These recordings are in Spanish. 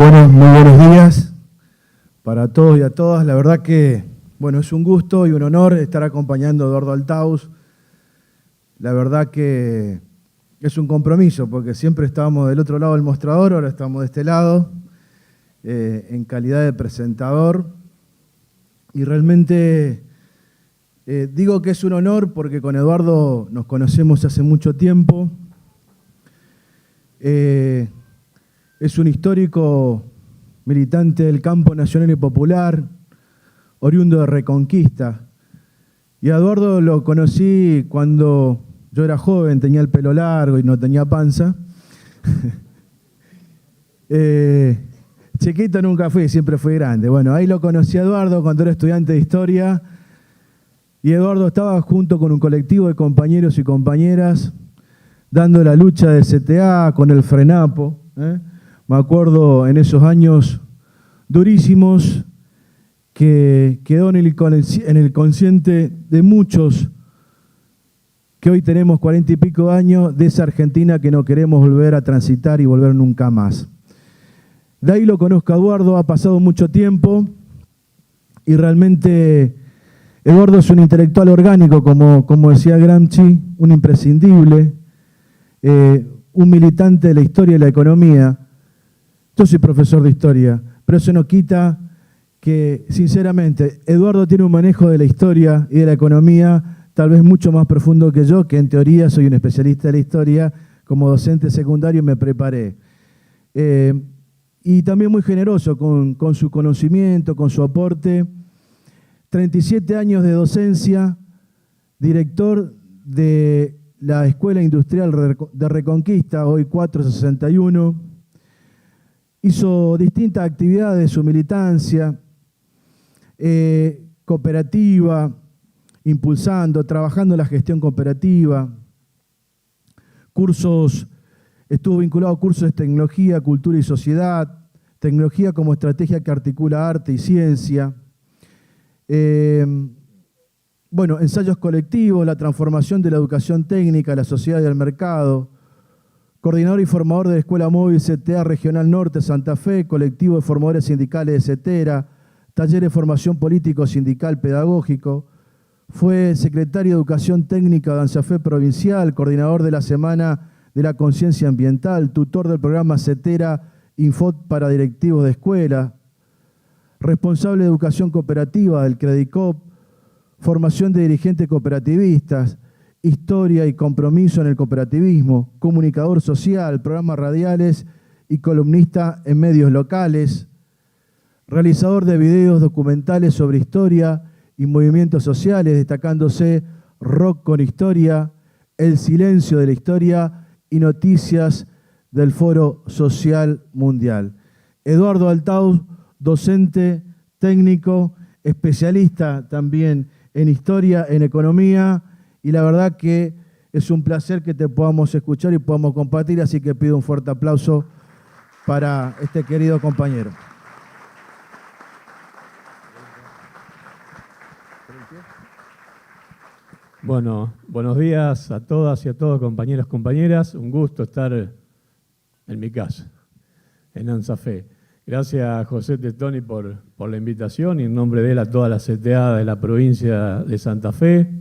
Bueno, muy buenos días para todos y a todas. La verdad que, bueno, es un gusto y un honor estar acompañando a Eduardo Altaus. La verdad que es un compromiso, porque siempre estábamos del otro lado del mostrador, ahora estamos de este lado, en calidad de presentador. Y realmente digo que es un honor porque con Eduardo nos conocemos hace mucho tiempo. Es un histórico militante del campo nacional y popular, oriundo de Reconquista. Y a Eduardo lo conocí cuando yo era joven, tenía el pelo largo y no tenía panza. Chiquito nunca fui, siempre fui grande. Bueno, ahí lo conocí a Eduardo cuando era estudiante de historia. Y Eduardo estaba junto con un colectivo de compañeros y compañeras dando la lucha del CTA con el Frenapo. Me acuerdo en esos años durísimos que quedó en el consciente de muchos que hoy tenemos 40 y pico años de esa Argentina que no queremos volver a transitar y volver nunca más. De ahí lo conozco a Eduardo, ha pasado mucho tiempo y realmente Eduardo es un intelectual orgánico, como decía Gramsci, un imprescindible, un militante de la historia y la economía. Yo soy profesor de historia, pero eso no quita que, sinceramente, Eduardo tiene un manejo de la historia y de la economía tal vez mucho más profundo que yo, que en teoría soy un especialista de la historia, como docente secundario me preparé. Y también muy generoso con su conocimiento, con su aporte. 37 años de docencia, director de la Escuela Industrial de Reconquista, hoy 461. Hizo distintas actividades de su militancia, cooperativa, impulsando, trabajando en la gestión cooperativa, estuvo vinculado a cursos de tecnología, cultura y sociedad, tecnología como estrategia que articula arte y ciencia, ensayos colectivos, la transformación de la educación técnica, la sociedad y el mercado, coordinador y formador de la Escuela Móvil CTA Regional Norte Santa Fe, colectivo de formadores sindicales de CETERA, taller de formación político sindical pedagógico, fue secretario de Educación Técnica de ANSAFE Provincial, coordinador de la Semana de la Conciencia Ambiental, tutor del programa CETERA Infot para directivos de escuela, responsable de Educación Cooperativa del Credicop, formación de dirigentes cooperativistas, historia y compromiso en el cooperativismo, comunicador social, programas radiales y columnista en medios locales, realizador de videos documentales sobre historia y movimientos sociales, destacándose Rock con Historia, El Silencio de la Historia y Noticias del Foro Social Mundial. Eduardo Altaus, docente, técnico, especialista también en historia, en economía, y la verdad que es un placer que te podamos escuchar y podamos compartir, así que pido un fuerte aplauso para este querido compañero. Bueno, buenos días a todas y a todos, compañeros, compañeras. Un gusto estar en mi casa, en ANSAFE. Gracias a José Tetoni por la invitación y en nombre de él a toda la CTA de la provincia de Santa Fe,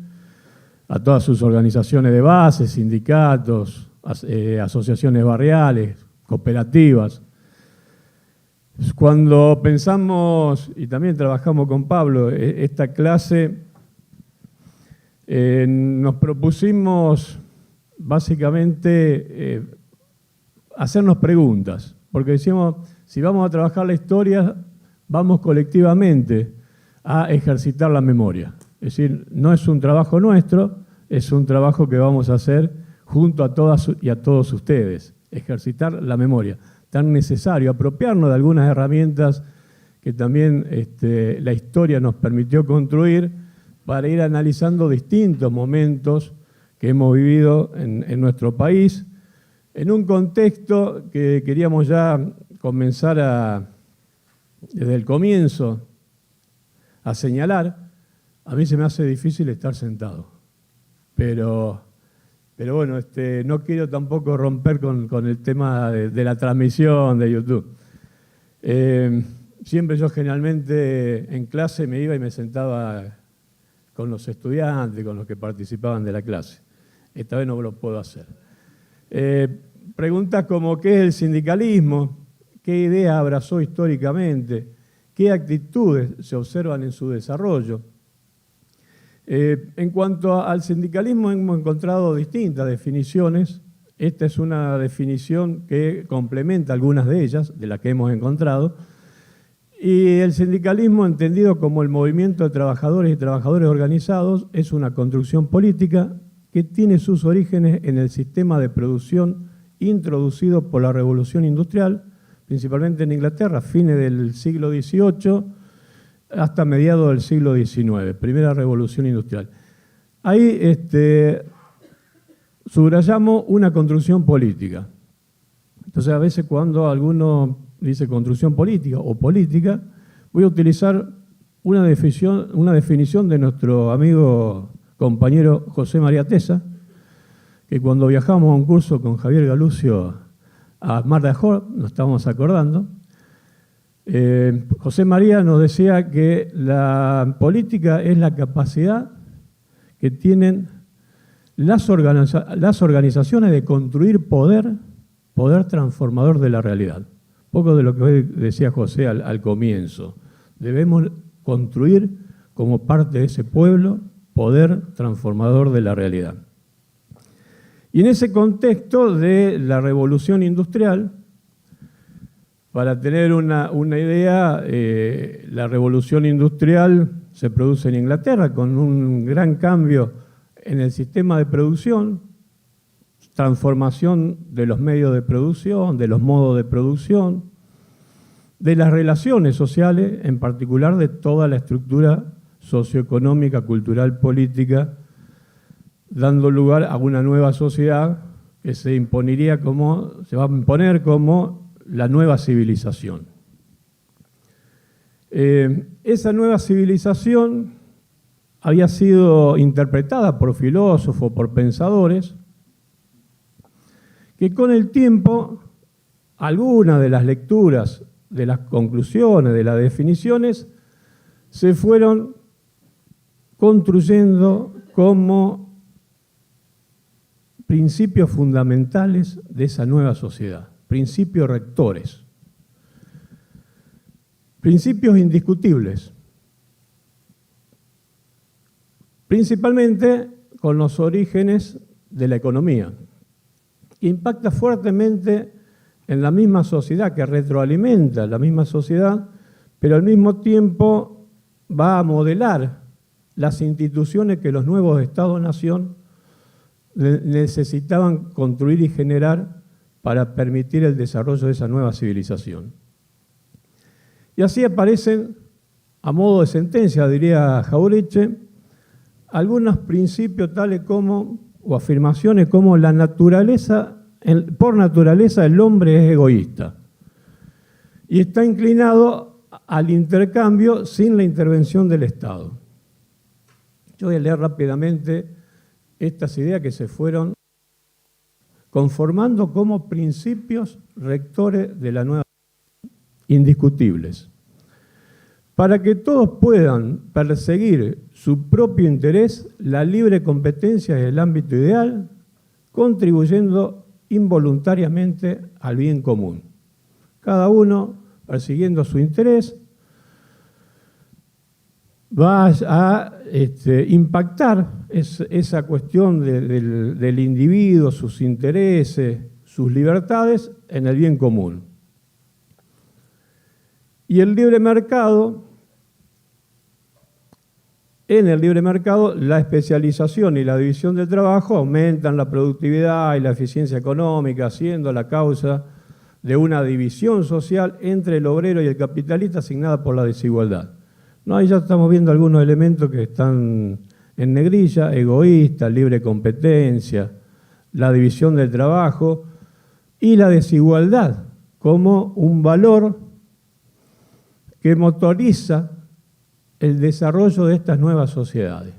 a todas sus organizaciones de base, sindicatos, asociaciones barriales, cooperativas. Cuando pensamos, y también trabajamos con Pablo, esta clase, nos propusimos básicamente hacernos preguntas, porque decíamos, si vamos a trabajar la historia, vamos colectivamente a ejercitar la memoria. Es decir, no es un trabajo nuestro, es un trabajo que vamos a hacer junto a todas y a todos ustedes, ejercitar la memoria. Tan necesario, apropiarnos de algunas herramientas que también la historia nos permitió construir para ir analizando distintos momentos que hemos vivido en nuestro país, en un contexto que queríamos ya comenzar desde el comienzo a señalar. A mí se me hace difícil estar sentado, pero bueno, no quiero tampoco romper con el tema de la transmisión de YouTube. Siempre yo generalmente en clase me iba y me sentaba con los estudiantes, con los que participaban de la clase. Esta vez no lo puedo hacer. Preguntas como ¿qué es el sindicalismo? ¿Qué idea abrazó históricamente? ¿Qué actitudes se observan en su desarrollo? En cuanto al sindicalismo hemos encontrado distintas definiciones. Esta es una definición que complementa algunas de ellas, de las que hemos encontrado. Y el sindicalismo, entendido como el movimiento de trabajadores y trabajadores organizados, es una construcción política que tiene sus orígenes en el sistema de producción introducido por la Revolución Industrial, principalmente en Inglaterra, fines del siglo XVIII hasta mediados del siglo XIX, primera Revolución Industrial. Ahí subrayamos una construcción política. Entonces, a veces cuando alguno dice construcción política o política, voy a utilizar una definición de nuestro amigo compañero José María Tesa, que cuando viajamos a un curso con Javier Galucio a Mar de Ajó, nos estábamos acordando, José María nos decía que la política es la capacidad que tienen las organizaciones de construir poder transformador de la realidad. Un poco de lo que hoy decía José al comienzo. Debemos construir como parte de ese pueblo poder transformador de la realidad. Y en ese contexto de la revolución industrial, para tener una idea, la revolución industrial se produce en Inglaterra con un gran cambio en el sistema de producción, transformación de los medios de producción, de los modos de producción, de las relaciones sociales, en particular de toda la estructura socioeconómica, cultural, política, dando lugar a una nueva sociedad que se va a imponer como la nueva civilización. Esa nueva civilización había sido interpretada por filósofos, por pensadores, que con el tiempo, algunas de las lecturas, de las conclusiones, de las definiciones, se fueron construyendo como principios fundamentales de esa nueva sociedad, principios rectores, principios indiscutibles, principalmente con los orígenes de la economía, que impacta fuertemente en la misma sociedad, que retroalimenta la misma sociedad, pero al mismo tiempo va a modelar las instituciones que los nuevos Estados-nación necesitaban construir y generar para permitir el desarrollo de esa nueva civilización. Y así aparecen, a modo de sentencia, diría Jauretche, algunos principios tales como, o afirmaciones como la naturaleza, por naturaleza el hombre es egoísta y está inclinado al intercambio sin la intervención del Estado. Yo voy a leer rápidamente estas ideas que se fueron conformando como principios rectores de la nueva indiscutibles. Para que todos puedan perseguir su propio interés, la libre competencia es el ámbito ideal, contribuyendo involuntariamente al bien común. Cada uno, persiguiendo su interés, va a impactar esa cuestión del individuo, sus intereses, sus libertades en el bien común. Y el libre mercado, en el libre mercado, la especialización y la división del trabajo aumentan la productividad y la eficiencia económica, siendo la causa de una división social entre el obrero y el capitalista asignada por la desigualdad. No, ahí ya estamos viendo algunos elementos que están en negrilla: egoísta, libre competencia, la división del trabajo y la desigualdad como un valor que motoriza el desarrollo de estas nuevas sociedades.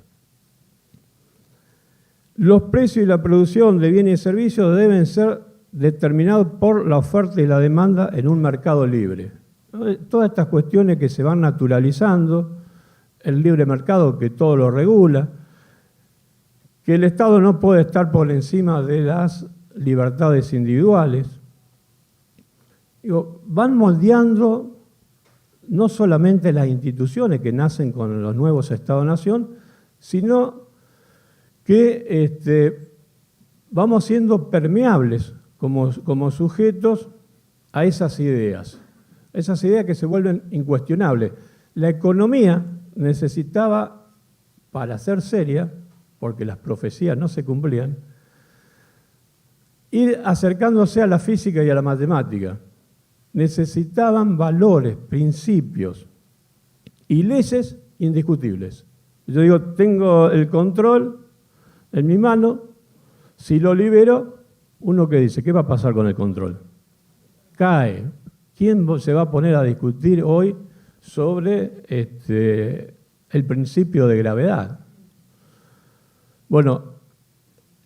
Los precios y la producción de bienes y servicios deben ser determinados por la oferta y la demanda en un mercado libre. Todas estas cuestiones que se van naturalizando, el libre mercado que todo lo regula, que el Estado no puede estar por encima de las libertades individuales. Digo, van moldeando no solamente las instituciones que nacen con los nuevos Estados-nación, sino que vamos siendo permeables como sujetos a esas ideas que se vuelven incuestionables. La economía necesitaba, para ser seria, porque las profecías no se cumplían, ir acercándose a la física y a la matemática. Necesitaban valores, principios y leyes indiscutibles. Yo digo, tengo el control en mi mano, si lo libero, uno que dice, ¿qué va a pasar con el control? Cae. ¿Quién se va a poner a discutir hoy sobre el principio de gravedad? Bueno,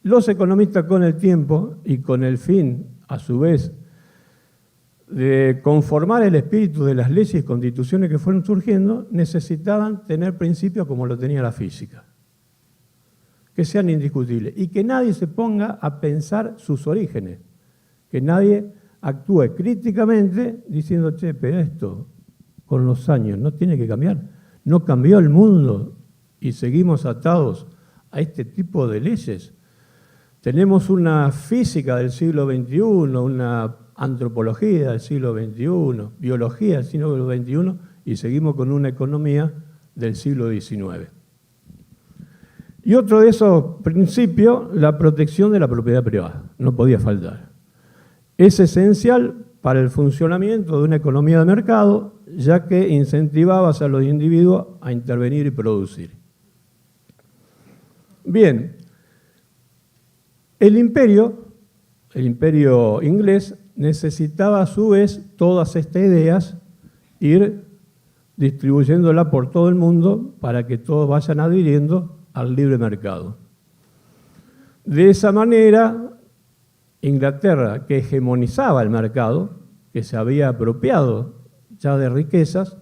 los economistas con el tiempo y con el fin, a su vez, de conformar el espíritu de las leyes y constituciones que fueron surgiendo, necesitaban tener principios como lo tenía la física, que sean indiscutibles y que nadie se ponga a pensar sus orígenes, que nadie actúe críticamente diciendo, che, pero esto con los años no tiene que cambiar, no cambió el mundo y seguimos atados a este tipo de leyes. Tenemos una física del siglo XXI, una antropología del siglo XXI, biología del siglo XXI y seguimos con una economía del siglo XIX. Y otro de esos principios, la protección de la propiedad privada, no podía faltar. Es esencial para el funcionamiento de una economía de mercado, ya que incentivaba a los individuos a intervenir y producir. Bien, el imperio inglés necesitaba a su vez todas estas ideas ir distribuyéndolas por todo el mundo para que todos vayan adhiriendo al libre mercado. De esa manera, Inglaterra, que hegemonizaba el mercado, que se había apropiado ya de riquezas,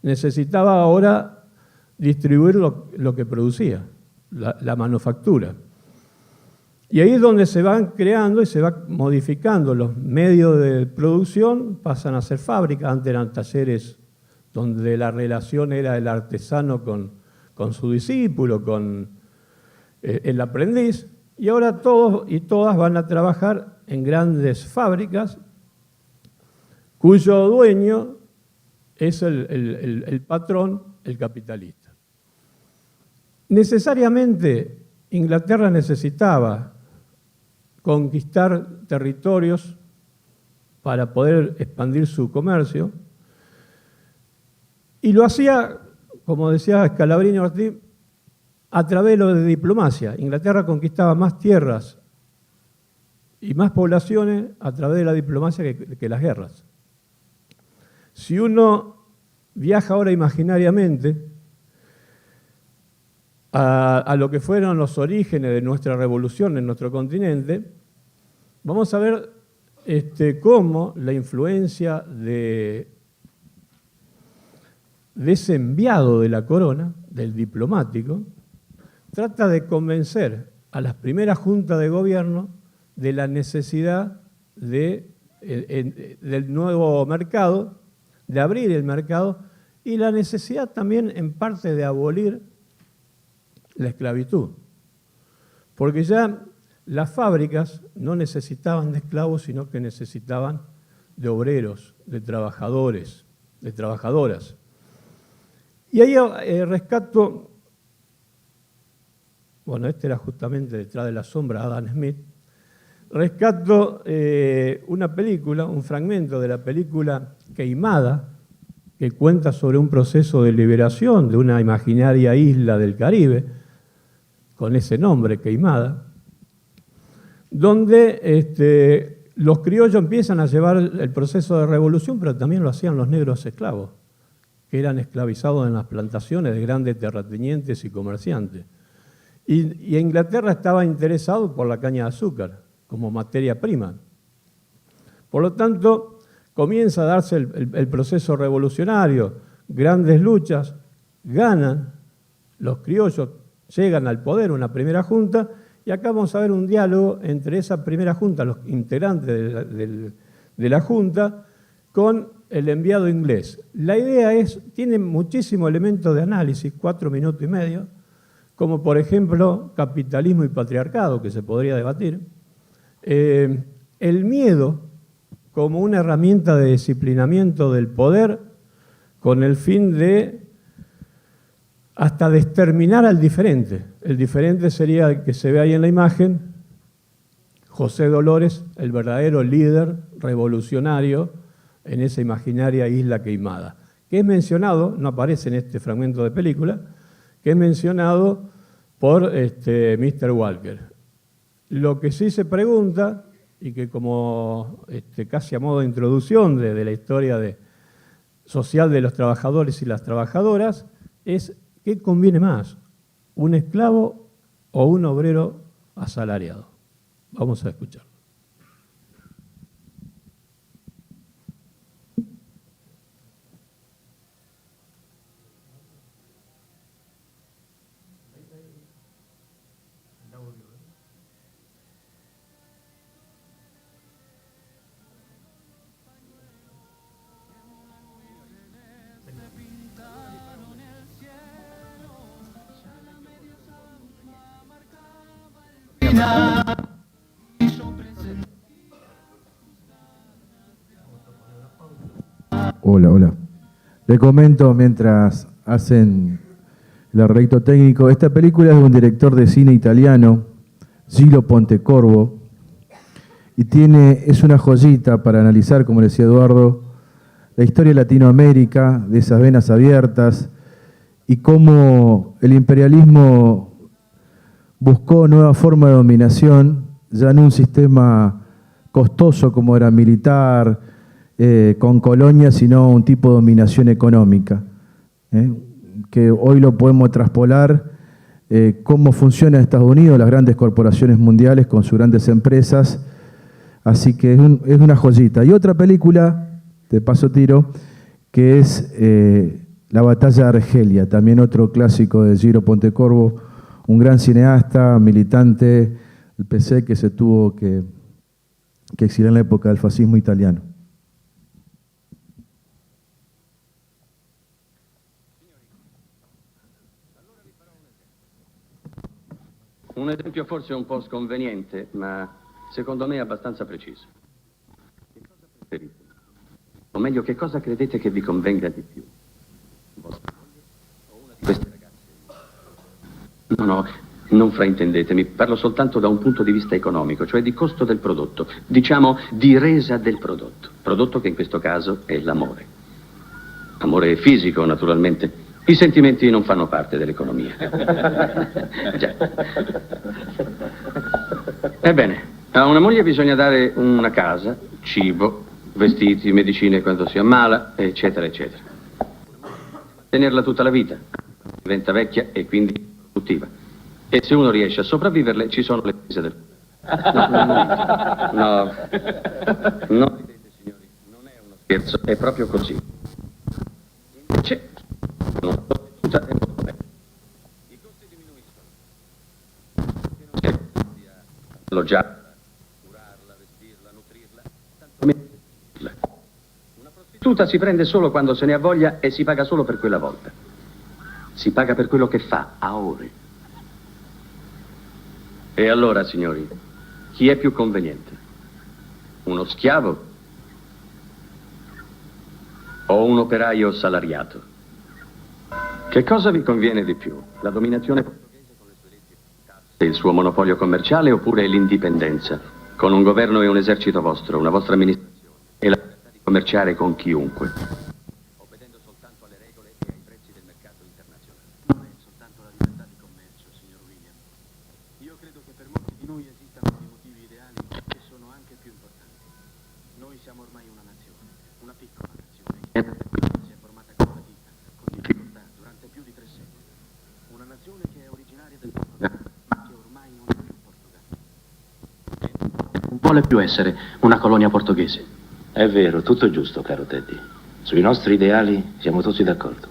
necesitaba ahora distribuir lo que producía, la manufactura. Y ahí es donde se van creando y se va modificando los medios de producción, pasan a ser fábricas, antes eran talleres donde la relación era el artesano con su discípulo, con el aprendiz, y ahora todos y todas van a trabajar en grandes fábricas cuyo dueño es el patrón, el capitalista. Necesariamente Inglaterra necesitaba conquistar territorios para poder expandir su comercio y lo hacía, como decía Scalabrini Ortiz, a través de lo de diplomacia. Inglaterra conquistaba más tierras y más poblaciones a través de la diplomacia que las guerras. Si uno viaja ahora imaginariamente a lo que fueron los orígenes de nuestra revolución en nuestro continente, vamos a ver cómo la influencia de ese enviado de la corona, del diplomático, trata de convencer a las primeras juntas de gobierno de la necesidad del nuevo mercado, de abrir el mercado y la necesidad también en parte de abolir la esclavitud. Porque ya las fábricas no necesitaban de esclavos, sino que necesitaban de obreros, de trabajadores, de trabajadoras. Y ahí rescato, bueno, este era justamente Detrás de la sombra, Adam Smith, rescato una película, un fragmento de la película Queimada, que cuenta sobre un proceso de liberación de una imaginaria isla del Caribe, con ese nombre, Queimada, donde los criollos empiezan a llevar el proceso de revolución, pero también lo hacían los negros esclavos, que eran esclavizados en las plantaciones de grandes terratenientes y comerciantes. Y Inglaterra estaba interesado por la caña de azúcar como materia prima. Por lo tanto, comienza a darse el proceso revolucionario, grandes luchas, ganan los criollos, llegan al poder, una primera junta, y acá vamos a ver un diálogo entre esa primera junta, los integrantes de la junta, con el enviado inglés. La idea tiene muchísimos elementos de análisis, 4 minutos y medio, como por ejemplo capitalismo y patriarcado, que se podría debatir, el miedo como una herramienta de disciplinamiento del poder con el fin de hasta de exterminar al diferente. El diferente sería el que se ve ahí en la imagen, José Dolores, el verdadero líder revolucionario en esa imaginaria isla queimada, que es mencionado, no aparece en este fragmento de película, que es mencionado por Mr. Walker. Lo que sí se pregunta, y que como casi a modo de introducción de la historia social de los trabajadores y las trabajadoras, es ¿qué conviene más? ¿Un esclavo o un obrero asalariado? Vamos a escucharlo. Hola, hola. Le comento mientras hacen el arreglo técnico. Esta película es de un director de cine italiano, Gillo Pontecorvo, y es una joyita para analizar, como decía Eduardo, la historia de Latinoamérica, de esas venas abiertas, y cómo el imperialismo buscó nueva forma de dominación, ya no un sistema costoso como era militar, con colonias, sino un tipo de dominación económica, que hoy lo podemos traspolar, cómo funciona Estados Unidos, las grandes corporaciones mundiales con sus grandes empresas, así que es una joyita. Y otra película, de paso tiro, que es La batalla de Argelia, también otro clásico de Gillo Pontecorvo, un gran cineasta, militante del PC que se tuvo que exiliar en la época del fascismo italiano. Un esempio forse un po' sconveniente, ma secondo me abbastanza preciso. Che cosa preferite? O meglio, che cosa credete che vi convenga di più? Vostra moglie o una di queste ragazze? No, non fraintendetemi, parlo soltanto da un punto di vista economico, cioè di costo del prodotto, diciamo di resa del prodotto che in questo caso è l'amore. Amore fisico, naturalmente. I sentimenti non fanno parte dell'economia. Già. Ebbene, a una moglie bisogna dare una casa, cibo, vestiti, medicine quando si ammala, eccetera, eccetera. Tenerla tutta la vita. Diventa vecchia e quindi produttiva. E se uno riesce a sopravviverle, ci sono le spese del... No, ridete, signori, non è uno scherzo, è proprio così. Invece... I costi diminuiscono. Non si è alloggiarla, curarla, vestirla, nutrirla, tanto meno vestirla. Una prostituta si prende solo quando se ne ha voglia e si paga solo per quella volta. Si paga per quello che fa, a ore. E allora, signori, chi è più conveniente? Uno schiavo o un operaio salariato? Che cosa vi conviene di più? La dominazione portoghese con le sue leggi e il suo monopolio commerciale oppure l'indipendenza, con un governo e un esercito vostro, una vostra amministrazione e la libertà di commerciare con chiunque, obbedendo soltanto alle regole e ai prezzi del mercato internazionale? Non è soltanto la libertà di commercio, signor William. Io credo che per molti di noi esistano dei motivi ideali che sono anche più importanti. Noi siamo ormai una nazione, una piccola nazione, che si è formata con fatica, con difficoltà, durante più di 3 secoli. Una nazione che è originaria del Portogallo, ma che ormai non è più Portogallo. Non vuole più essere una colonia portoghese. È vero, tutto giusto, caro Teddy. Sui nostri ideali siamo tutti d'accordo.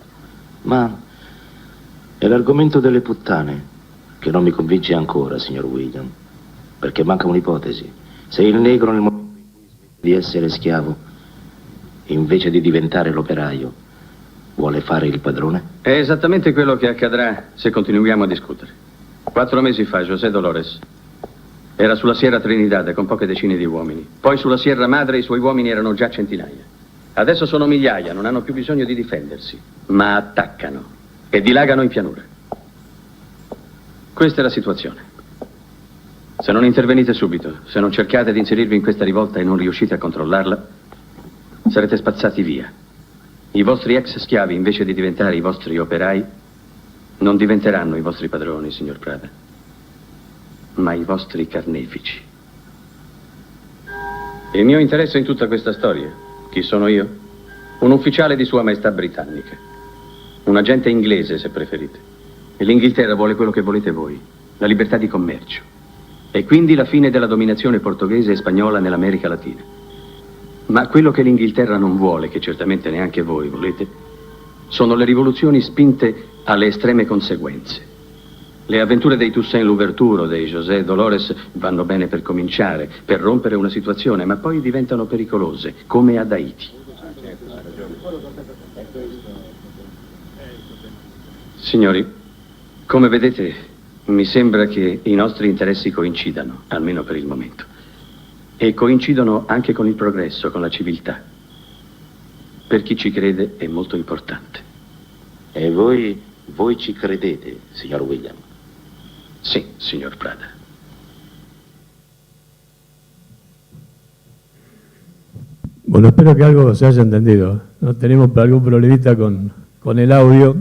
Ma è l'argomento delle puttane che non mi convince ancora, signor William. Perché manca un'ipotesi. Se il negro nel momento in cui smette di essere schiavo, invece di diventare l'operaio, vuole fare il padrone? È esattamente quello che accadrà se continuiamo a discutere. 4 mesi fa José Dolores era sulla Sierra Trinidad con poche decine di uomini. Poi sulla Sierra Madre i suoi uomini erano già centinaia. Adesso sono migliaia, non hanno più bisogno di difendersi, ma attaccano e dilagano in pianura. Questa è la situazione. Se non intervenite subito, se non cercate di inserirvi in questa rivolta e non riuscite a controllarla, sarete spazzati via. I vostri ex schiavi, invece di diventare i vostri operai, non diventeranno i vostri padroni, signor Prada, ma i vostri carnefici. Il mio interesse in tutta questa storia, chi sono io? Un ufficiale di Sua Maestà britannica. Un agente inglese, se preferite. E l'Inghilterra vuole quello che volete voi, la libertà di commercio. E quindi la fine della dominazione portoghese e spagnola nell'America Latina. Ma quello che l'Inghilterra non vuole, che certamente neanche voi volete, sono le rivoluzioni spinte alle estreme conseguenze. Le avventure dei Toussaint Louverture o dei José Dolores vanno bene per cominciare, per rompere una situazione, ma poi diventano pericolose, come ad Haiti. Signori, come vedete, mi sembra che i nostri interessi coincidano, almeno per il momento. E coincidono anche con il progresso, con la civiltà. Per chi ci crede è molto importante. E voi ci credete, signor William? Sì, signor Prada. Bueno, espero que algo se haya entendido. No tenemos algún problemita con el audio.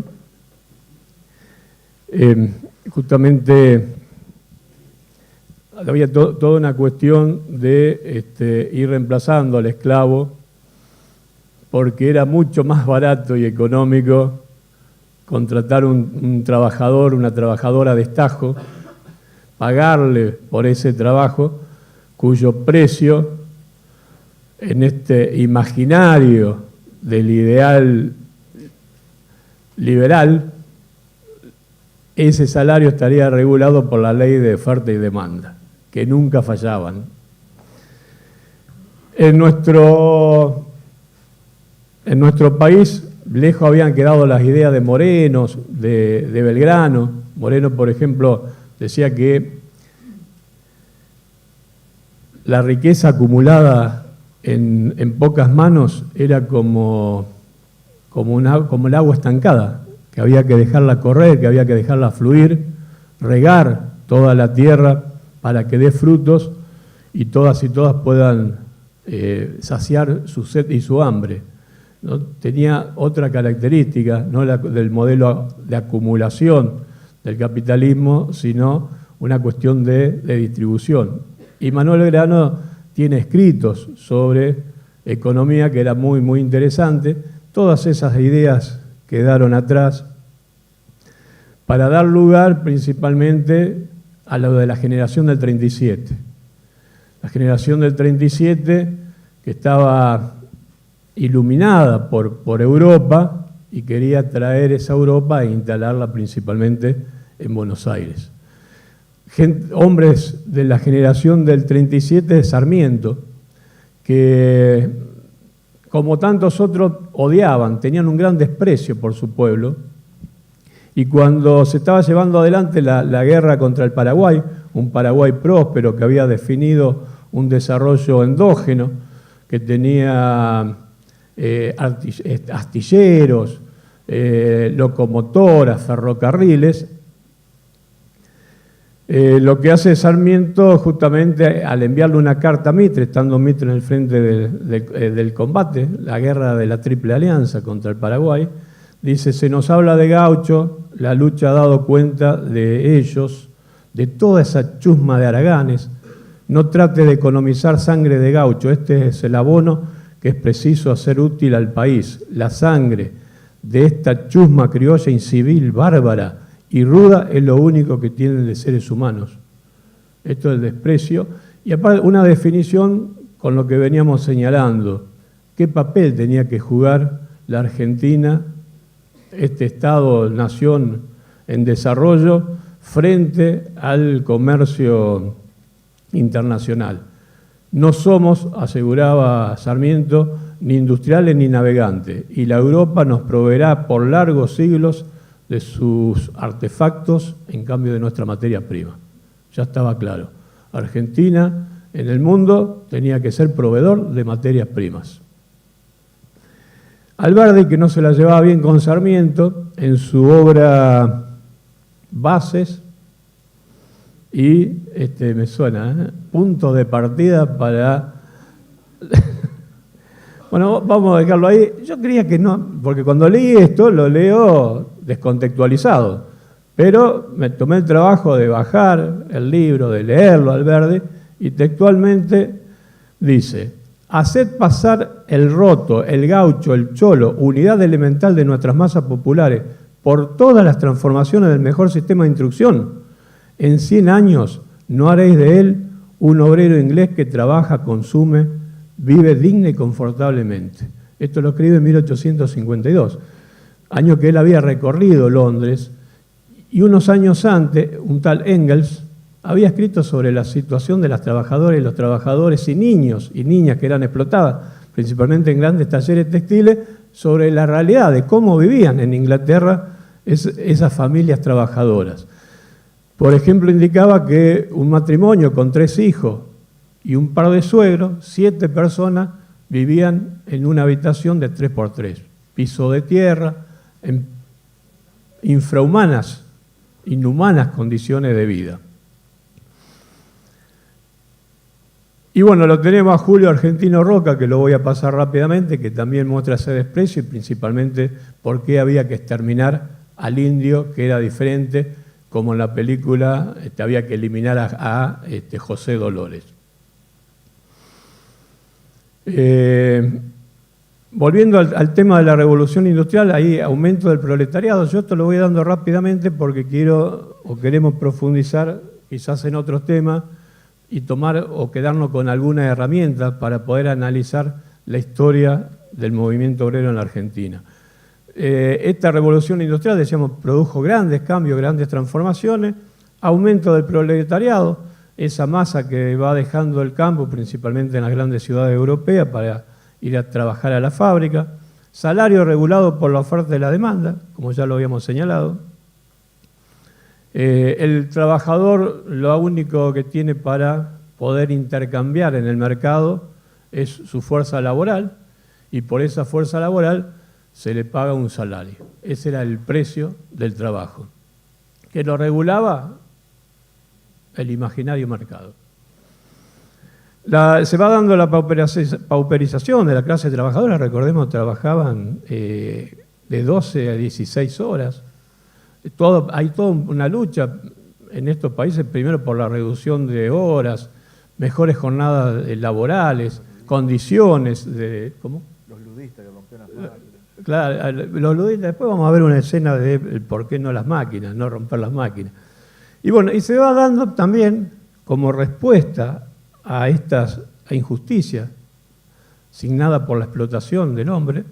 Justamente había toda una cuestión de ir reemplazando al esclavo porque era mucho más barato y económico contratar un trabajador, una trabajadora a destajo, pagarle por ese trabajo, cuyo precio en este imaginario del ideal liberal, ese salario estaría regulado por la ley de oferta y demanda, que nunca fallaban. En nuestro país, lejos habían quedado las ideas de Morenos, de Belgrano. Moreno, por ejemplo, decía que la riqueza acumulada en pocas manos era como el agua estancada, que había que dejarla correr, que había que dejarla fluir, regar toda la tierra para que dé frutos y todas puedan saciar su sed y su hambre. ¿No? Tenía otra característica, no la del modelo de acumulación del capitalismo, sino una cuestión de distribución. Y Manuel Belgrano tiene escritos sobre economía que era muy, muy interesante. Todas esas ideas quedaron atrás para dar lugar principalmente a lo de la generación del 37. La generación del 37 que estaba iluminada por Europa y quería traer esa Europa e instalarla principalmente en Buenos Aires. Hombres de la generación del 37 de Sarmiento, que como tantos otros odiaban, tenían un gran desprecio por su pueblo, y cuando se estaba llevando adelante la guerra contra el Paraguay, un Paraguay próspero que había definido un desarrollo endógeno, que tenía astilleros, locomotoras, ferrocarriles. Lo que hace Sarmiento, justamente al enviarle una carta a Mitre, estando Mitre en el frente del combate, la guerra de la Triple Alianza contra el Paraguay, dice: se nos habla de gaucho, la lucha ha dado cuenta de ellos, de toda esa chusma de haraganes. No trate de economizar sangre de gaucho, este es el abono que es preciso hacer útil al país. La sangre de esta chusma criolla incivil, bárbara y ruda es lo único que tienen de seres humanos. Esto es el desprecio. Y aparte una definición con lo que veníamos señalando. qué papel tenía que jugar la Argentina, este Estado-nación en desarrollo, frente al comercio internacional. No somos, aseguraba Sarmiento, ni industriales ni navegantes, y la Europa nos proveerá por largos siglos de sus artefactos en cambio de nuestra materia prima. Ya estaba claro. Argentina en el mundo tenía que ser proveedor de materias primas. Alberdi, que no se la llevaba bien con Sarmiento, en su obra Bases, y me suena, punto de partida para... Bueno, vamos a dejarlo ahí. Yo creía que no, porque cuando leí esto lo leo descontextualizado, pero me tomé el trabajo de bajar el libro, de leerlo Alberdi, y textualmente dice: haced pasar el roto, el gaucho, el cholo, unidad elemental de nuestras masas populares, por todas las transformaciones del mejor sistema de instrucción. En 100 años no haréis de él un obrero inglés que trabaja, consume, vive digna y confortablemente. Esto lo escribe en 1852, año que él había recorrido Londres, y unos años antes, un tal Engels había escrito sobre la situación de las trabajadoras y los trabajadores y niños y niñas que eran explotadas, principalmente en grandes talleres textiles, sobre la realidad de cómo vivían en Inglaterra esas familias trabajadoras. Por ejemplo, indicaba que un matrimonio con 3 hijos y un par de suegros, 7 personas vivían en una habitación de 3x3, piso de tierra, en infrahumanas, inhumanas condiciones de vida. Y bueno, lo tenemos a Julio Argentino Roca, que lo voy a pasar rápidamente, que también muestra ese desprecio y principalmente por qué había que exterminar al indio, que era diferente, como en la película había que eliminar a José Dolores. Volviendo al tema de la revolución industrial, hay aumento del proletariado. Yo esto lo voy dando rápidamente porque queremos profundizar quizás en otros temas y tomar o quedarnos con algunas herramientas para poder analizar la historia del movimiento obrero en la Argentina. Esta revolución industrial, decíamos, produjo grandes cambios, grandes transformaciones, aumento del proletariado, esa masa que va dejando el campo, principalmente en las grandes ciudades europeas, para ir a trabajar a la fábrica, salario regulado por la oferta y la demanda, como ya lo habíamos señalado. El trabajador lo único que tiene para poder intercambiar en el mercado es su fuerza laboral, y por esa fuerza laboral se le paga un salario. Ese era el precio del trabajo, que lo regulaba el imaginario mercado. Se va dando la pauperización de la clase trabajadora. Recordemos, trabajaban de 12 a 16 horas. Hay toda una lucha en estos países, primero por la reducción de horas, mejores jornadas laborales, condiciones de... ¿Cómo? Los ludistas que rompían las máquinas. Claro, los ludistas, después vamos a ver una escena de por qué no las máquinas, no romper las máquinas. Y bueno, y se va dando también como respuesta a estas injusticias signada por la explotación del hombre,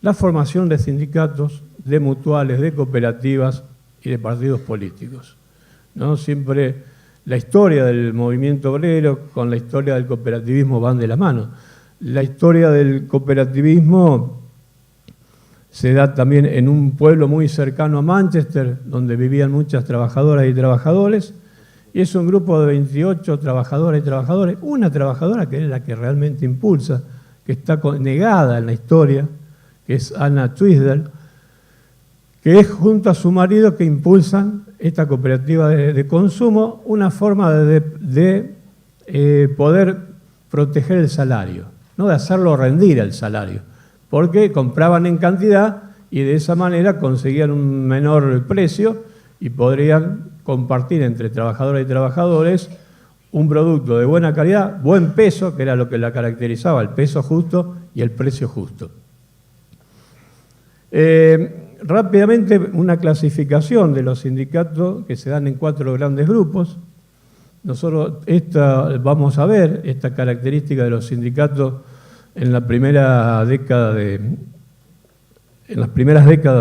la formación de sindicatos, de mutuales, de cooperativas y de partidos políticos, ¿no? Siempre la historia del movimiento obrero con la historia del cooperativismo van de la mano. La historia del cooperativismo se da también en un pueblo muy cercano a Manchester, donde vivían muchas trabajadoras y trabajadores, y es un grupo de 28 trabajadoras y trabajadores, una trabajadora que es la que realmente impulsa, que está negada en la historia, que es Anna Twisdell, que es junto a su marido que impulsan esta cooperativa de consumo, una forma de poder proteger el salario, no de hacerlo rendir el salario, porque compraban en cantidad y de esa manera conseguían un menor precio y podrían compartir entre trabajadoras y trabajadores un producto de buena calidad, buen peso, que era lo que la caracterizaba, el peso justo y el precio justo. Rápidamente, una clasificación de los sindicatos que se dan en 4 grandes grupos. Nosotros vamos a ver esta característica de los sindicatos en las primeras décadas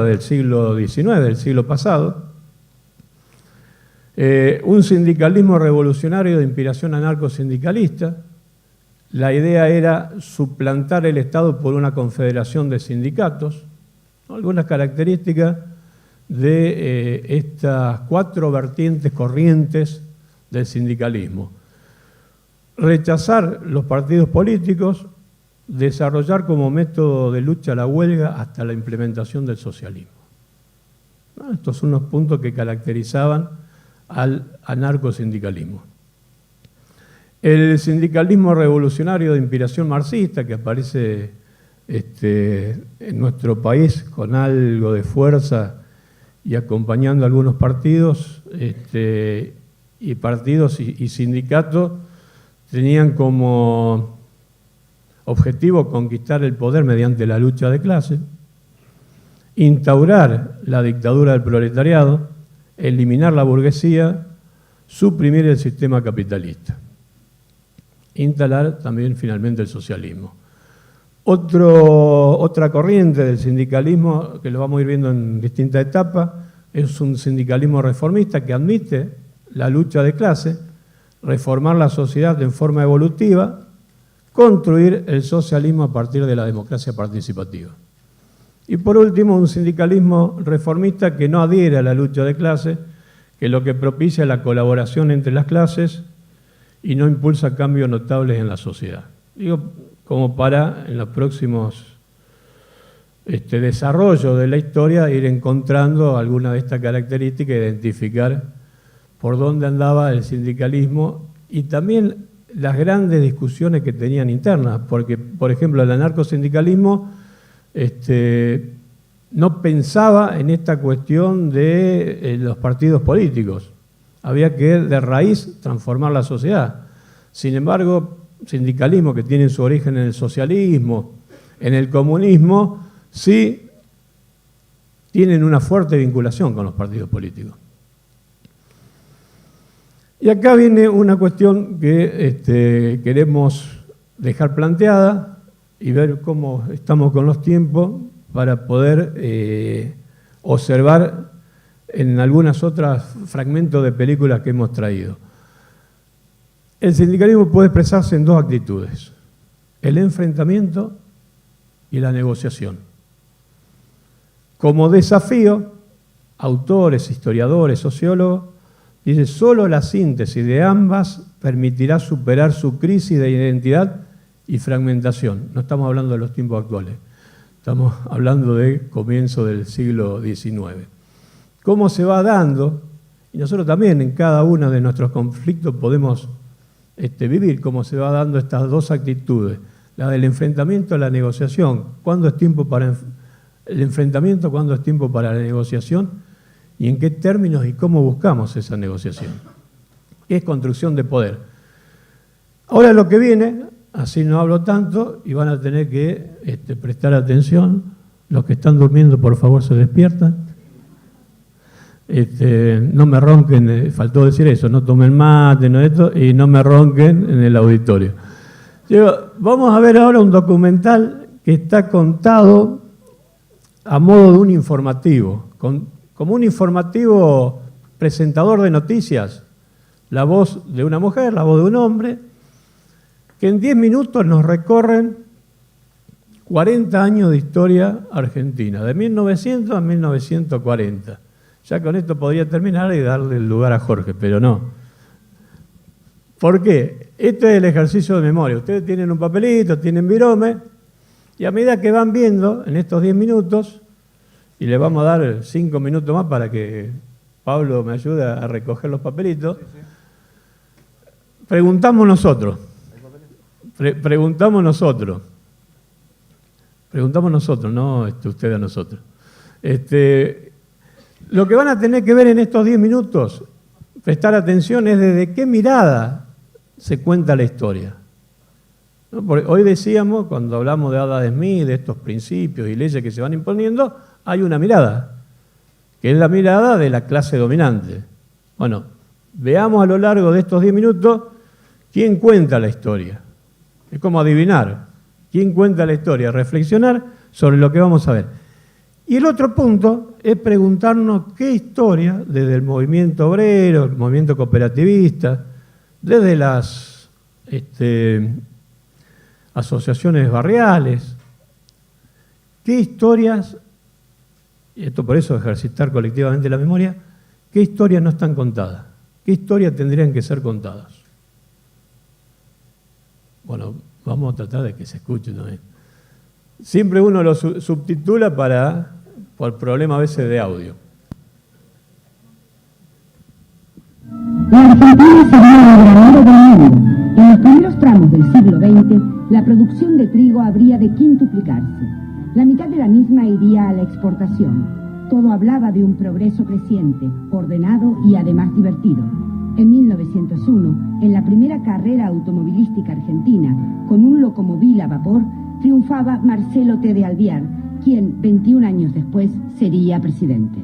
del siglo XIX, del siglo pasado, un sindicalismo revolucionario de inspiración anarcosindicalista. La idea era suplantar el Estado por una confederación de sindicatos, ¿no? Algunas características de estas 4 vertientes corrientes del sindicalismo. Rechazar los partidos políticos, desarrollar como método de lucha la huelga hasta la implementación del socialismo. ¿No? Estos son los puntos que caracterizaban al anarcosindicalismo. El sindicalismo revolucionario de inspiración marxista, que aparece en nuestro país con algo de fuerza y acompañando a algunos partidos, y sindicatos, tenían como objetivo conquistar el poder mediante la lucha de clases, instaurar la dictadura del proletariado, eliminar la burguesía, suprimir el sistema capitalista, instalar también finalmente el socialismo. Otra corriente del sindicalismo, que lo vamos a ir viendo en distintas etapas, es un sindicalismo reformista que admite la lucha de clase, reformar la sociedad en forma evolutiva, construir el socialismo a partir de la democracia participativa. Y por último, un sindicalismo reformista que no adhiere a la lucha de clase, que lo que propicia es la colaboración entre las clases y no impulsa cambios notables en la sociedad. Digo, como para en los próximos desarrollos de la historia ir encontrando alguna de estas características, identificar por dónde andaba el sindicalismo y también las grandes discusiones que tenían internas, porque, por ejemplo, el anarcosindicalismo no pensaba en esta cuestión de los partidos políticos. Había que, de raíz, transformar la sociedad. Sin embargo, sindicalismo que tiene su origen en el socialismo, en el comunismo, sí tienen una fuerte vinculación con los partidos políticos. Y acá viene una cuestión que queremos dejar planteada y ver cómo estamos con los tiempos para poder observar en algunas otras fragmentos de películas que hemos traído. El sindicalismo puede expresarse en 2 actitudes: el enfrentamiento y la negociación. Como desafío, autores, historiadores, sociólogos, dice, solo la síntesis de ambas permitirá superar su crisis de identidad y fragmentación. No estamos hablando de los tiempos actuales, estamos hablando de comienzo del siglo XIX. ¿Cómo se va dando? Y nosotros también en cada uno de nuestros conflictos podemos vivir cómo se va dando estas 2 actitudes, la del enfrentamiento a la negociación. ¿Cuándo es tiempo para el enfrentamiento? ¿Cuándo es tiempo para la negociación? ¿Y en qué términos y cómo buscamos esa negociación? ¿Qué es construcción de poder? Ahora lo que viene, así no hablo tanto, y van a tener que prestar atención. Los que están durmiendo, por favor, se despiertan. No me ronquen, faltó decir eso, no tomen mate, no esto, y no me ronquen en el auditorio. Vamos a ver ahora un documental que está contado a modo de un informativo, como un informativo presentador de noticias, la voz de una mujer, la voz de un hombre, que en 10 minutos nos recorren 40 años de historia argentina, de 1900 a 1940. Ya con esto podría terminar y darle el lugar a Jorge, pero no. ¿Por qué? Este es el ejercicio de memoria. Ustedes tienen un papelito, tienen virome, y a medida que van viendo en estos 10 minutos, y le vamos a dar 5 minutos más para que Pablo me ayude a recoger los papelitos, preguntamos nosotros. Preguntamos nosotros, no usted a nosotros. Lo que van a tener que ver en estos 10 minutos, prestar atención, es desde qué mirada se cuenta la historia. ¿No? Porque hoy decíamos, cuando hablamos de Adam Smith, de estos principios y leyes que se van imponiendo, hay una mirada, que es la mirada de la clase dominante. Bueno, veamos a lo largo de estos 10 minutos quién cuenta la historia. Es como adivinar ¿Quién cuenta la historia? Reflexionar sobre lo que vamos a ver. Y el otro punto es preguntarnos qué historia, desde el movimiento obrero, el movimiento cooperativista, desde las asociaciones barriales, qué historias, y esto por eso ejercitar colectivamente la memoria, qué historias no están contadas, qué historias tendrían que ser contadas. Bueno, vamos a tratar de que se escuche también. Siempre uno lo subtitula por problema a veces de audio. La Argentina sería el granero del mundo. En los primeros tramos del siglo XX, la producción de trigo habría de quintuplicarse. La mitad de la misma iría a la exportación. Todo hablaba de un progreso creciente, ordenado y además divertido. En 1901, en la primera carrera automovilística argentina, con un locomóvil a vapor, triunfaba Marcelo T. de Alvear, quien 21 años después sería presidente.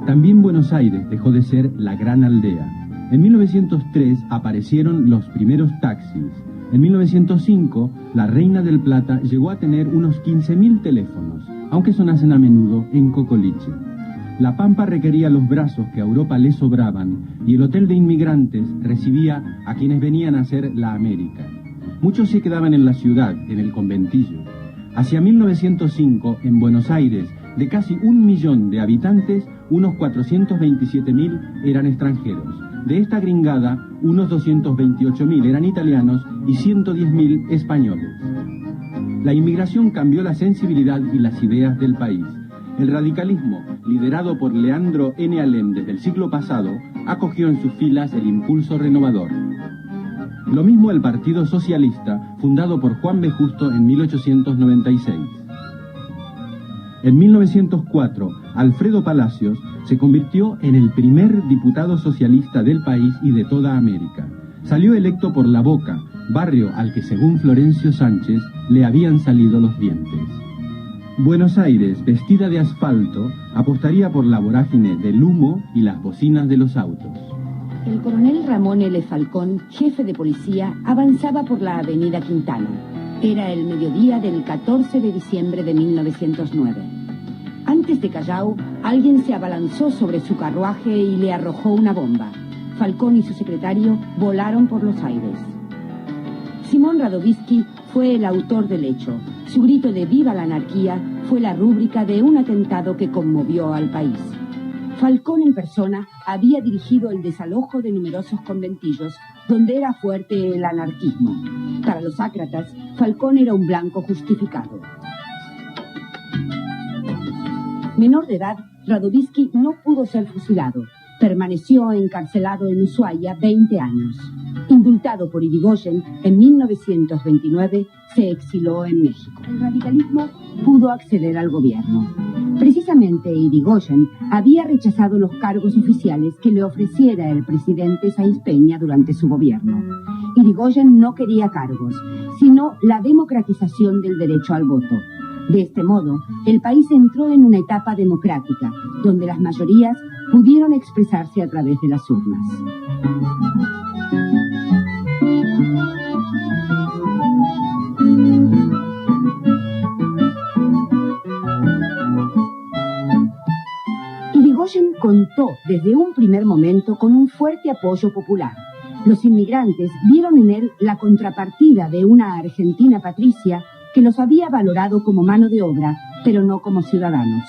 También Buenos Aires dejó de ser la gran aldea. En 1903 aparecieron los primeros taxis. En 1905, la Reina del Plata llegó a tener unos 15.000 teléfonos, aunque sonasen a menudo en Cocoliche. La Pampa requería los brazos que a Europa le sobraban y el hotel de inmigrantes recibía a quienes venían a hacer la América. Muchos se quedaban en la ciudad, en el conventillo. Hacia 1905, en Buenos Aires, de casi 1 millón de habitantes, unos 427.000 eran extranjeros. De esta gringada, unos 228.000 eran italianos y 110.000 españoles. La inmigración cambió la sensibilidad y las ideas del país. El radicalismo, liderado por Leandro N. Alem desde el siglo pasado, acogió en sus filas el impulso renovador. Lo mismo el Partido Socialista, fundado por Juan B. Justo en 1896. En 1904, Alfredo Palacios se convirtió en el primer diputado socialista del país y de toda América. Salió electo por La Boca, barrio al que, según Florencio Sánchez, le habían salido los dientes. Buenos Aires, vestida de asfalto, apostaría por la vorágine del humo y las bocinas de los autos. El coronel Ramón L. Falcón, jefe de policía, avanzaba por la avenida Quintana. Era el mediodía del 14 de diciembre de 1909. Antes de Callao, alguien se abalanzó sobre su carruaje y le arrojó una bomba. Falcón y su secretario volaron por los aires. Simón Radovisky fue el autor del hecho. Su grito de «¡Viva la anarquía!» fue la rúbrica de un atentado que conmovió al país. Falcón en persona había dirigido el desalojo de numerosos conventillos donde era fuerte el anarquismo. Para los ácratas, Falcón era un blanco justificado. Menor de edad, Radovisky no pudo ser fusilado. Permaneció encarcelado en Ushuaia 20 años. Indultado por Irigoyen, en 1929 se exiló en México. El radicalismo pudo acceder al gobierno. Precisamente Irigoyen había rechazado los cargos oficiales que le ofreciera el presidente Sáenz Peña durante su gobierno. Irigoyen no quería cargos, sino la democratización del derecho al voto. De este modo, el país entró en una etapa democrática, donde las mayorías pudieron expresarse a través de las urnas. Irigoyen contó desde un primer momento con un fuerte apoyo popular. Los inmigrantes vieron en él la contrapartida de una Argentina patricia que los había valorado como mano de obra, pero no como ciudadanos.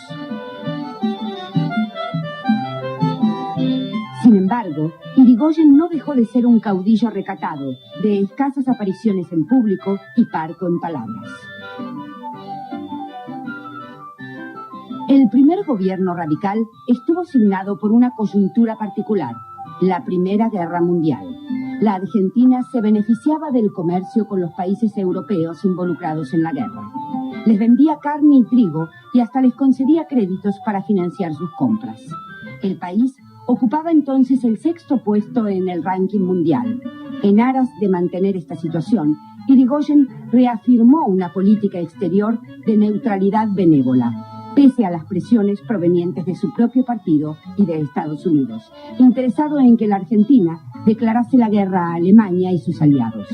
Sin embargo, Irigoyen no dejó de ser un caudillo recatado, de escasas apariciones en público y parco en palabras. El primer gobierno radical estuvo signado por una coyuntura particular, la Primera Guerra Mundial. La Argentina se beneficiaba del comercio con los países europeos involucrados en la guerra. Les vendía carne y trigo y hasta les concedía créditos para financiar sus compras. El país ocupaba entonces el 6º puesto en el ranking mundial. En aras de mantener esta situación, Irigoyen reafirmó una política exterior de neutralidad benévola, pese a las presiones provenientes de su propio partido y de Estados Unidos, interesado en que la Argentina declarase la guerra a Alemania y sus aliados.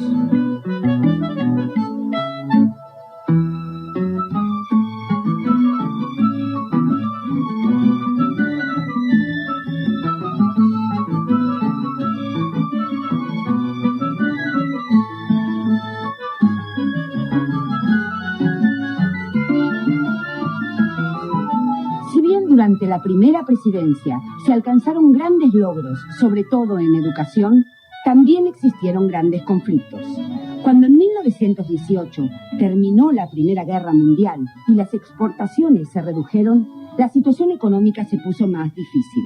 durante la primera presidencia se alcanzaron grandes logros, sobre todo en educación, también existieron grandes conflictos. Cuando en 1918 terminó la Primera Guerra Mundial y las exportaciones se redujeron, la situación económica se puso más difícil.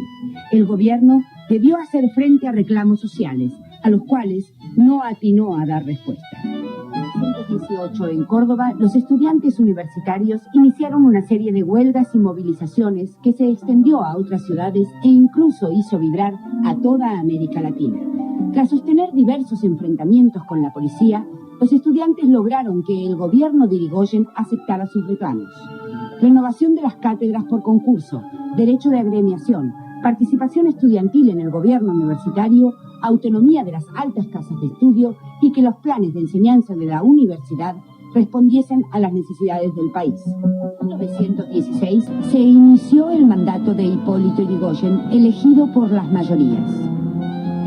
El gobierno debió hacer frente a reclamos sociales, a los cuales no atinó a dar respuesta. En 1918, en Córdoba, los estudiantes universitarios iniciaron una serie de huelgas y movilizaciones que se extendió a otras ciudades e incluso hizo vibrar a toda América Latina. Tras sostener diversos enfrentamientos con la policía, los estudiantes lograron que el gobierno de Irigoyen aceptara sus reclamos. Renovación de las cátedras por concurso, derecho de agremiación, participación estudiantil en el gobierno universitario, autonomía de las altas casas de estudio y que los planes de enseñanza de la universidad respondiesen a las necesidades del país. En 1916 se inició el mandato de Hipólito Yrigoyen, elegido por las mayorías.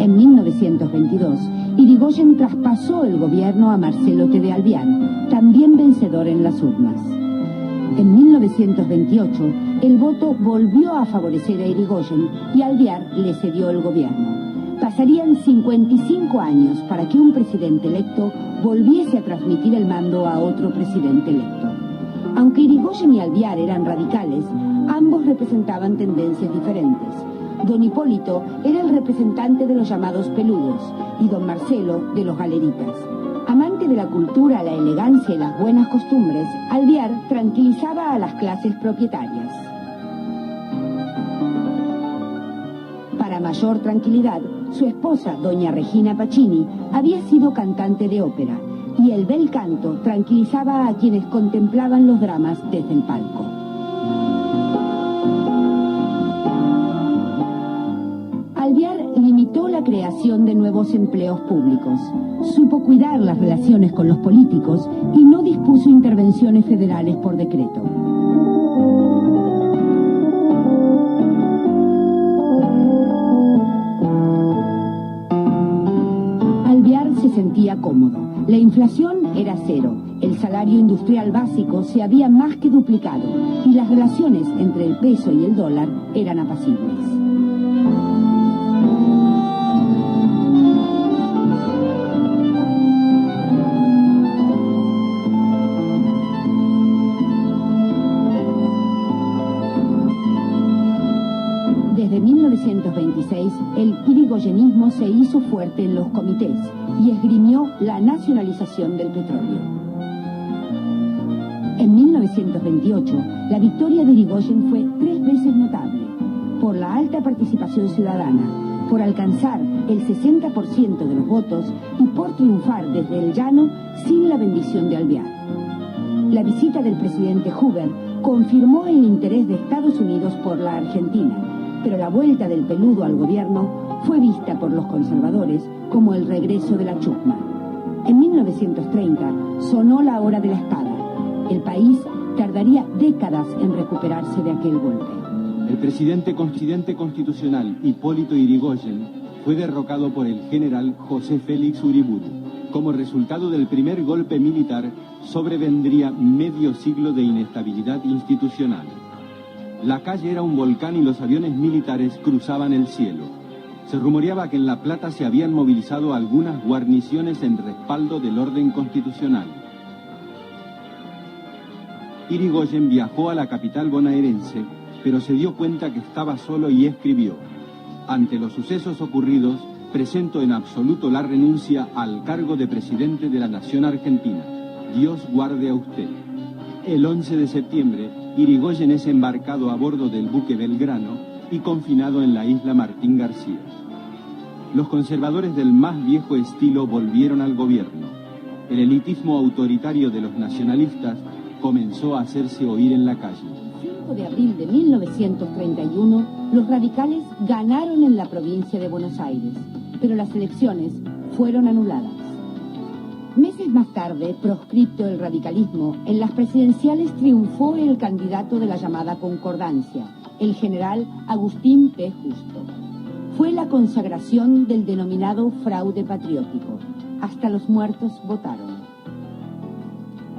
En 1922, Yrigoyen traspasó el gobierno a Marcelo T. de Alvear, también vencedor en las urnas. En 1928, el voto volvió a favorecer a Yrigoyen y Alvear le cedió el gobierno. Pasarían 55 años para que un presidente electo volviese a transmitir el mando a otro presidente electo. Aunque Yrigoyen y Alvear eran radicales, ambos representaban tendencias diferentes. Don Hipólito era el representante de los llamados peludos y don Marcelo de los galeritas. Amante de la cultura, la elegancia y las buenas costumbres, Alvear tranquilizaba a las clases propietarias. Para mayor tranquilidad, su esposa, doña Regina Pacini, había sido cantante de ópera, y el bel canto tranquilizaba a quienes contemplaban los dramas desde el palco. Alvear limitó la creación de nuevos empleos públicos, supo cuidar las relaciones con los políticos y no dispuso intervenciones federales por decreto. Alvear se sentía cómodo. La inflación era cero, el salario industrial básico se había más que duplicado y las relaciones entre el peso y el dólar eran apacibles. Desde 1926, el irigoyenismo se hizo fuerte en los comités y esgrimió la nacionalización del petróleo. En 1928, la victoria de Yrigoyen fue 3 veces notable, por la alta participación ciudadana, por alcanzar el 60% de los votos y por triunfar desde el llano sin la bendición de Alvear. La visita del presidente Hoover confirmó el interés de Estados Unidos por la Argentina, pero la vuelta del peludo al gobierno fue vista por los conservadores como el regreso de la chusma. En 1930 sonó la hora de la espada. El país tardaría décadas en recuperarse de aquel golpe. El presidente constitucional Hipólito Yrigoyen fue derrocado por el general José Félix Uriburu. Como resultado del primer golpe militar, sobrevendría medio siglo de inestabilidad institucional. La calle era un volcán y los aviones militares cruzaban el cielo. Se rumoreaba que en La Plata se habían movilizado algunas guarniciones en respaldo del orden constitucional. Yrigoyen viajó a la capital bonaerense, pero se dio cuenta que estaba solo y escribió: ante los sucesos ocurridos, presento en absoluto la renuncia al cargo de presidente de la Nación Argentina. Dios guarde a usted. El 11 de septiembre, Yrigoyen es embarcado a bordo del buque Belgrano y confinado en la isla Martín García. Los conservadores del más viejo estilo volvieron al gobierno. El elitismo autoritario de los nacionalistas comenzó a hacerse oír en la calle. El 5 de abril de 1931, los radicales ganaron en la provincia de Buenos Aires, pero las elecciones fueron anuladas. Meses más tarde, proscripto el radicalismo, en las presidenciales triunfó el candidato de la llamada Concordancia, el general Agustín P. Justo. Fue la consagración del denominado fraude patriótico. Hasta los muertos votaron.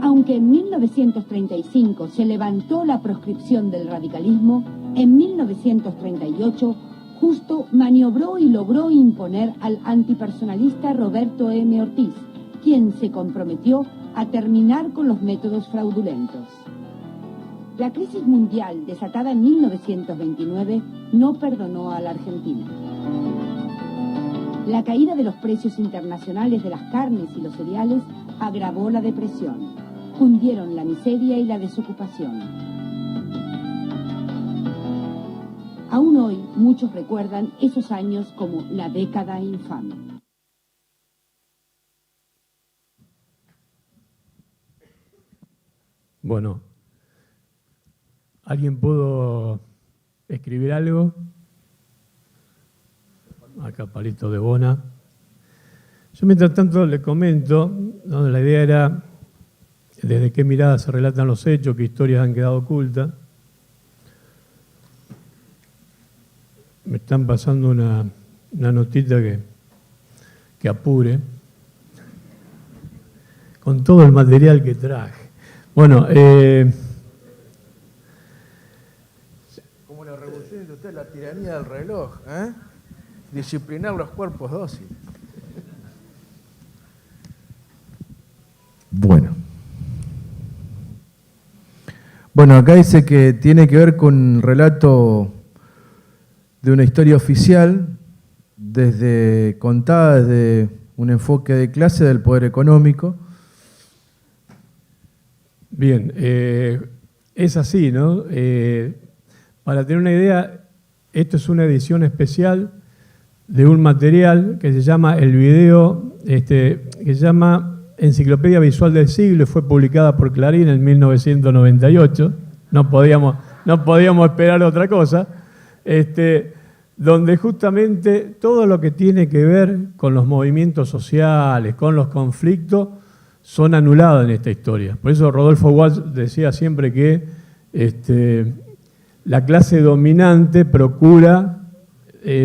Aunque en 1935 se levantó la proscripción del radicalismo, En 1938, Justo maniobró y logró imponer al antipersonalista Roberto M. Ortiz, quien se comprometió a terminar con los métodos fraudulentos. La crisis mundial, desatada en 1929, no perdonó a la Argentina. La caída de los precios internacionales de las carnes y los cereales agravó la depresión. Cundieron la miseria y la desocupación. Aún hoy, muchos recuerdan esos años como la década infame. Bueno, ¿alguien pudo escribir algo? Acá Palito de Bona. Yo mientras tanto le comento, ¿no? La idea era desde qué mirada se relatan los hechos, qué historias han quedado ocultas. Me están pasando una notita que apure, con todo el material que traje. Bueno, como la revolución industrial, la tiranía del reloj, ¿eh? Disciplinar los cuerpos dóciles. Bueno, acá dice que tiene que ver con un relato de una historia oficial, contada desde un enfoque de clase del poder económico. Bien, es así, ¿no? Para tener una idea, esto es una edición especial de un material que se llama el video, que se llama Enciclopedia Visual del Siglo, y fue publicada por Clarín en 1998. No podíamos esperar otra cosa. Donde justamente todo lo que tiene que ver con los movimientos sociales, con los conflictos, son anulados en esta historia. Por eso Rodolfo Walsh decía siempre que la clase dominante procura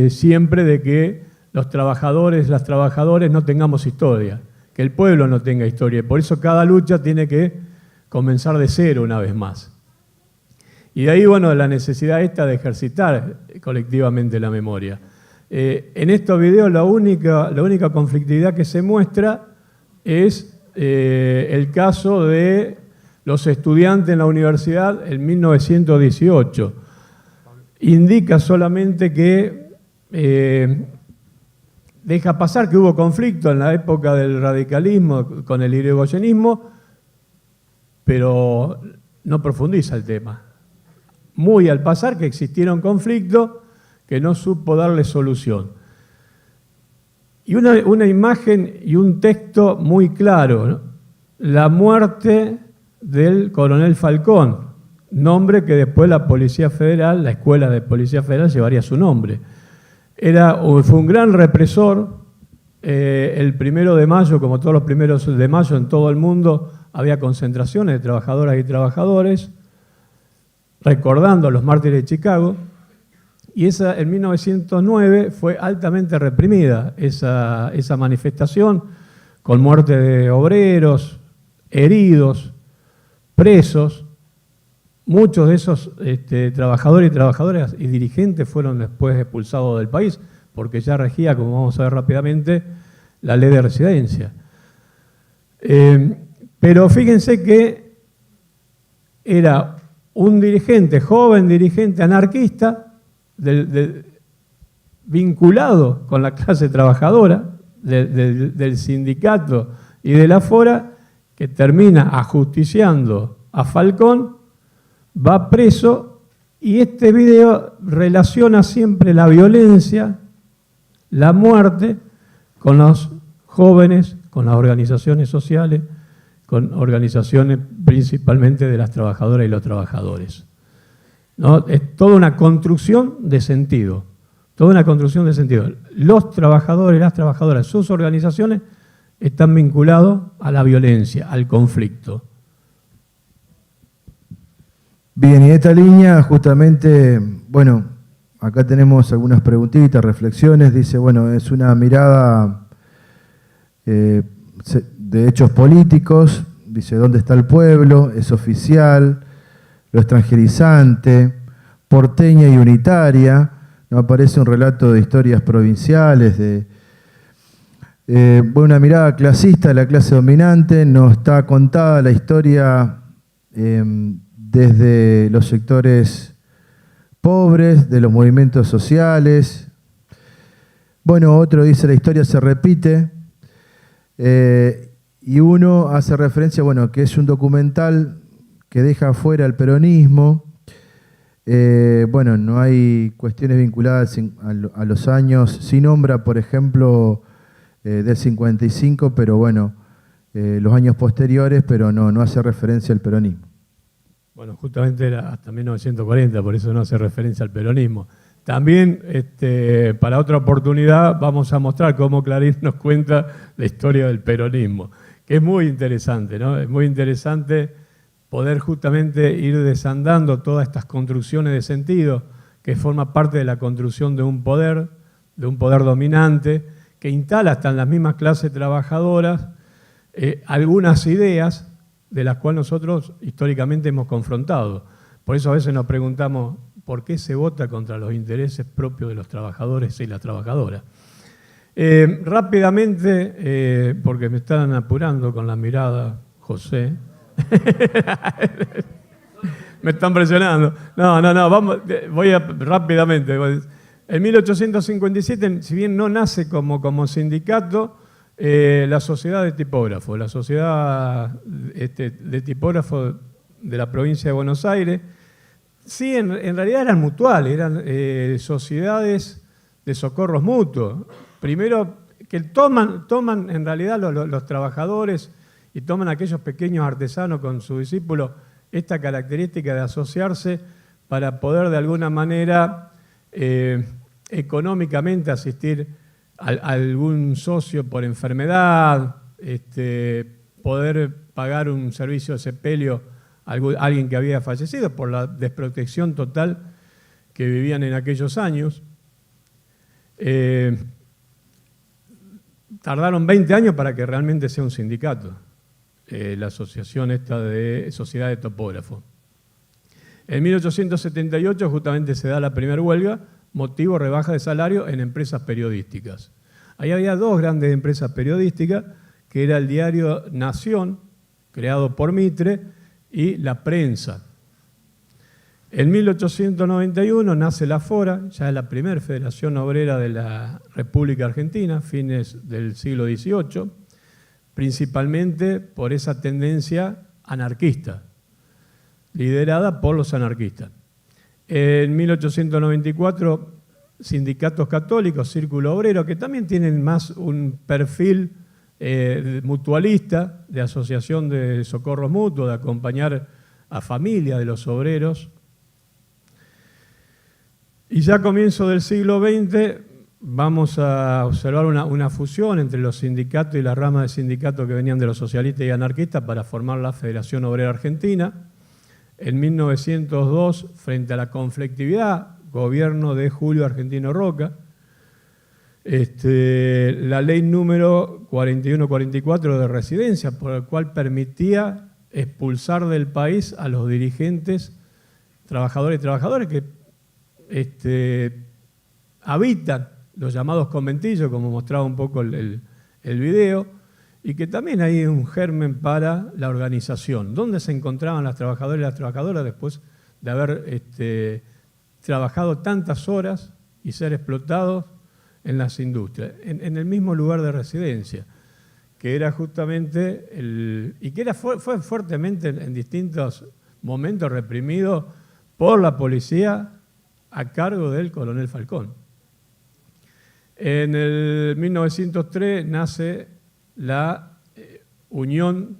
siempre de que los trabajadores, las trabajadoras no tengamos historia, que el pueblo no tenga historia. Por eso cada lucha tiene que comenzar de cero una vez más. Y de ahí, bueno, la necesidad esta de ejercitar colectivamente la memoria. En estos videos la única conflictividad que se muestra es el caso de los estudiantes en la universidad en 1918. Indica solamente que deja pasar que hubo conflicto en la época del radicalismo con el irigoyenismo, pero no profundiza el tema. Muy al pasar que existieron conflictos que no supo darle solución. Y una imagen y un texto muy claro, ¿no? La muerte del coronel Falcón, nombre que después la Policía Federal, la Escuela de Policía Federal, llevaría su nombre. Fue un gran represor. El 1 de mayo, como todos los 1 de mayo en todo el mundo, había concentraciones de trabajadoras y trabajadores, recordando a los mártires de Chicago, y en 1909 fue altamente reprimida esa manifestación, con muerte de obreros, heridos, presos. Muchos de esos trabajadores y trabajadoras y dirigentes fueron después expulsados del país, porque ya regía, como vamos a ver rápidamente, la ley de residencia. Pero fíjense que era un dirigente, joven dirigente anarquista, vinculado con la clase trabajadora, del sindicato y de la Fora, que termina ajusticiando a Falcón, va preso, y este video relaciona siempre la violencia, la muerte, con los jóvenes, con las organizaciones sociales, con organizaciones principalmente de las trabajadoras y los trabajadores. ¿No? Es toda una construcción de sentido, toda una construcción de sentido. Los trabajadores y las trabajadoras, sus organizaciones, están vinculados a la violencia, al conflicto. Bien, y esta línea justamente, bueno, acá tenemos algunas preguntitas, reflexiones. Dice, bueno, es una mirada de hechos políticos. Dice, ¿dónde está el pueblo? Es oficial, lo extranjerizante, porteña y unitaria, no aparece un relato de historias provinciales, una mirada clasista de la clase dominante, nos está contada la historia desde los sectores pobres, de los movimientos sociales. Bueno, otro dice la historia se repite, y uno hace referencia, bueno, que es un documental que deja fuera el peronismo. Bueno, no hay cuestiones vinculadas a los años, sí nombra, por ejemplo, del 55, pero bueno, los años posteriores, pero no hace referencia al peronismo. Bueno, justamente era hasta 1940, por eso no hace referencia al peronismo. También, para otra oportunidad, vamos a mostrar cómo Clarín nos cuenta la historia del peronismo, que es muy interesante, ¿no? Es muy interesante poder justamente ir desandando todas estas construcciones de sentido, que forma parte de la construcción de un poder dominante, que instala hasta en las mismas clases trabajadoras algunas ideas de las cuales nosotros históricamente hemos confrontado. Por eso a veces nos preguntamos por qué se vota contra los intereses propios de los trabajadores y las trabajadoras. Rápidamente, porque me están apurando con la mirada, José. Me están presionando. No, voy rápidamente. En 1857, si bien no nace como sindicato, la sociedad de tipógrafos, la sociedad de tipógrafos de la provincia de Buenos Aires, sí, en realidad eran mutuales, eran sociedades de socorros mutuos. Primero, que toman en realidad los trabajadores y toman aquellos pequeños artesanos con sus discípulos esta característica de asociarse para poder de alguna manera económicamente asistir a algún socio por enfermedad, poder pagar un servicio de sepelio a alguien que había fallecido por la desprotección total que vivían en aquellos años. Tardaron 20 años para que realmente sea un sindicato, la asociación esta de Sociedad de Topógrafos. En 1878 justamente se da la primera huelga, motivo rebaja de salario en empresas periodísticas. Ahí había dos grandes empresas periodísticas, que era el diario Nación, creado por Mitre, y La Prensa. En 1891 nace la Fora, ya es la primera federación obrera de la República Argentina, fines del siglo XVIII, principalmente por esa tendencia anarquista, liderada por los anarquistas. En 1894, sindicatos católicos, Círculo Obrero, que también tienen más un perfil mutualista, de asociación de socorros mutuos, de acompañar a familias de los obreros. Y ya a comienzo del siglo XX vamos a observar una fusión entre los sindicatos y las ramas de sindicatos que venían de los socialistas y anarquistas para formar la Federación Obrera Argentina. En 1902, frente a la conflictividad, gobierno de Julio Argentino Roca, la ley número 4144 de residencia, por la cual permitía expulsar del país a los dirigentes, trabajadores y trabajadoras que habitan los llamados conventillos, como mostraba un poco el video, y que también hay un germen para la organización. ¿Dónde se encontraban las trabajadoras y las trabajadoras después de haber trabajado tantas horas y ser explotados en las industrias? En el mismo lugar de residencia, que era justamente y que fue fuertemente en distintos momentos reprimido por la policía a cargo del coronel Falcón. En el 1903 nace la Unión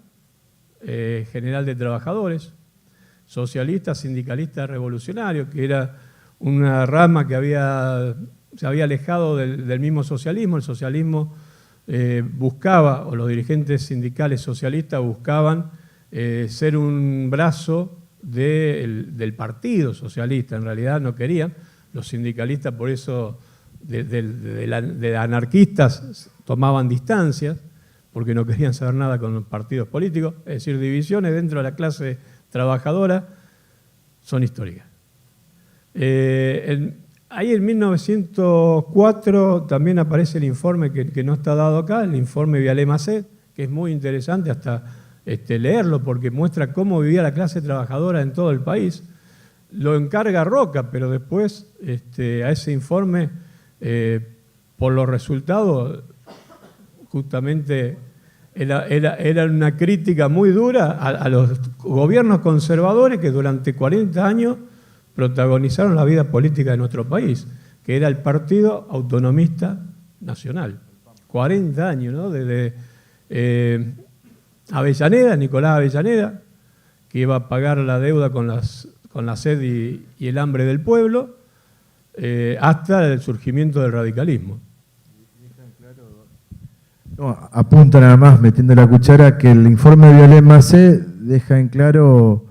General de Trabajadores, socialista, sindicalista, revolucionario, que era una rama que se había alejado del mismo socialismo. El socialismo buscaba, o los dirigentes sindicales socialistas buscaban ser un brazo del Partido Socialista. En realidad no querían. Los sindicalistas, por eso, de anarquistas tomaban distancias, porque no querían saber nada con los partidos políticos. Es decir, divisiones dentro de la clase trabajadora son históricas. Ahí en 1904 también aparece el informe que no está dado acá, el informe Vialé-Macé, que es muy interesante hasta leerlo porque muestra cómo vivía la clase trabajadora en todo el país. Lo encarga Roca, pero después a ese informe, por los resultados, justamente era una crítica muy dura a los gobiernos conservadores que durante 40 años protagonizaron la vida política de nuestro país, que era el Partido Autonomista Nacional. 40 años, ¿no? Desde Avellaneda, Nicolás Avellaneda, que iba a pagar la deuda con la sed y el hambre del pueblo, hasta el surgimiento del radicalismo. No, apunta nada más, metiendo la cuchara, que el informe de Vialé-Macé deja en claro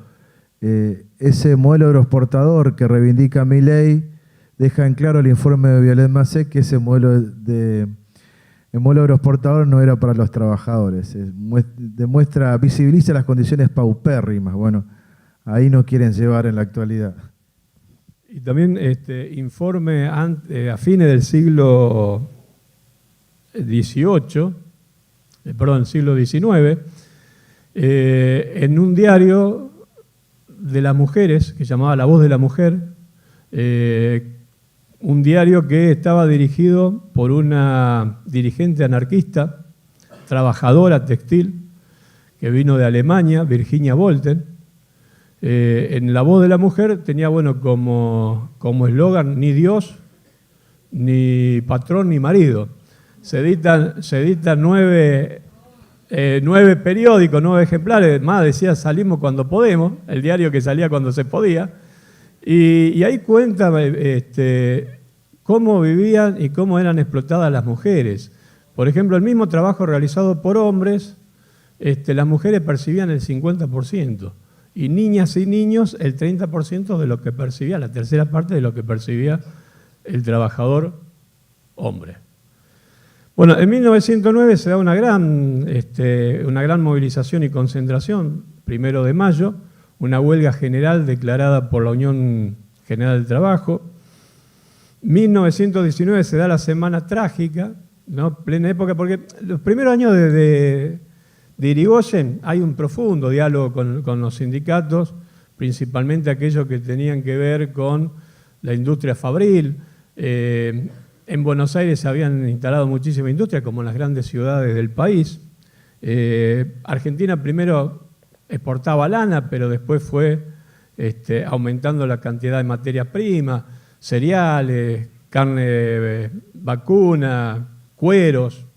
ese modelo agroexportador que reivindica Milei, deja en claro el informe de Vialé-Macé que ese modelo el modelo agroexportador no era para los trabajadores. Demuestra, visibiliza las condiciones paupérrimas. Bueno, ahí nos quieren llevar en la actualidad. Y también informe a fines del siglo XVIII, siglo XIX, en un diario de las mujeres, que se llamaba La Voz de la Mujer, un diario que estaba dirigido por una dirigente anarquista, trabajadora textil, que vino de Alemania, Virginia Volten. En La Voz de la Mujer tenía como eslogan ni Dios, ni patrón, ni marido. Se editan 9 periódicos, 9 ejemplares, más decía salimos cuando podemos, el diario que salía cuando se podía, y ahí cuenta cómo vivían y cómo eran explotadas las mujeres. Por ejemplo, el mismo trabajo realizado por hombres, las mujeres percibían el 50%, y niñas y niños el 30% de lo que percibía, la tercera parte de lo que percibía el trabajador hombre. Bueno, en 1909 se da una gran movilización y concentración, 1 de mayo, una huelga general declarada por la Unión General del Trabajo. 1919 se da la Semana Trágica, ¿no? Plena época, porque los primeros años de Irigoyen hay un profundo diálogo con los sindicatos, principalmente aquellos que tenían que ver con la industria fabril. En Buenos Aires se habían instalado muchísimas industrias, como en las grandes ciudades del país. Argentina primero exportaba lana, pero después fue aumentando la cantidad de materia prima, cereales, carne vacuna, cueros.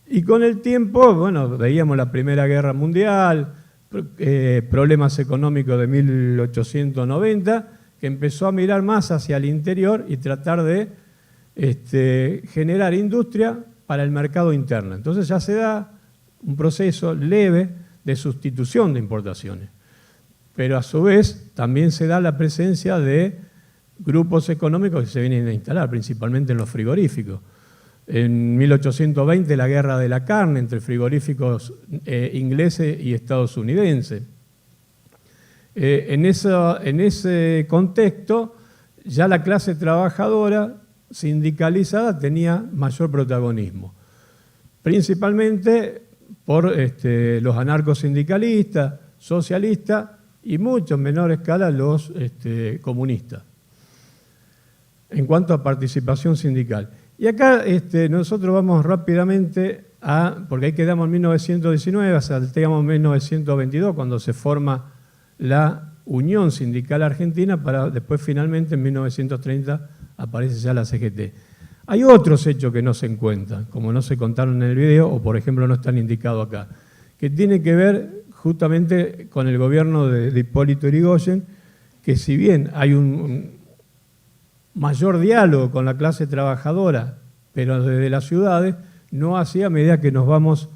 Y con el tiempo, bueno, veíamos la Primera Guerra Mundial, problemas económicos de 1890, que empezó a mirar más hacia el interior y tratar de generar industria para el mercado interno. Entonces ya se da un proceso leve de sustitución de importaciones. Pero a su vez también se da la presencia de grupos económicos que se vienen a instalar, principalmente en los frigoríficos. En 1820 la guerra de la carne entre frigoríficos ingleses y estadounidenses. En ese contexto ya la clase trabajadora sindicalizada tenía mayor protagonismo, principalmente por los anarcosindicalistas, socialistas y mucho en menor escala los comunistas, en cuanto a participación sindical. Y acá nosotros vamos rápidamente porque ahí quedamos en 1919, salteamos en 1922, cuando se forma la Unión Sindical Argentina, para después finalmente en 1930 aparece ya la CGT. Hay otros hechos que no se cuentan, como no se contaron en el video, o por ejemplo no están indicados acá, que tiene que ver justamente con el gobierno de Hipólito Yrigoyen, que si bien hay un mayor diálogo con la clase trabajadora, pero desde las ciudades, no así a medida que nos vamos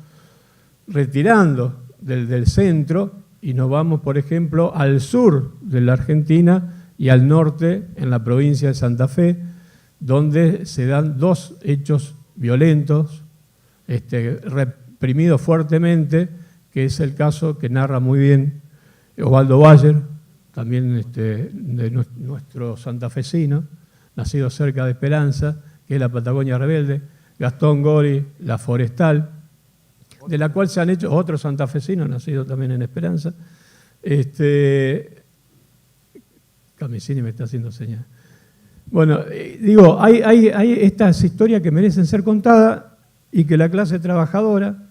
retirando del centro y nos vamos, por ejemplo, al sur de la Argentina y al norte, en la provincia de Santa Fe, donde se dan 2 hechos violentos, reprimidos fuertemente, que es el caso que narra muy bien Osvaldo Bayer, también de nuestro santafesino, nacido cerca de Esperanza, que es la Patagonia Rebelde, Gastón Gori, La Forestal, de la cual se han hecho otros santafesinos, nacidos también en Esperanza. Camisini me está haciendo señas. Bueno, digo, hay estas historias que merecen ser contadas y que la clase trabajadora,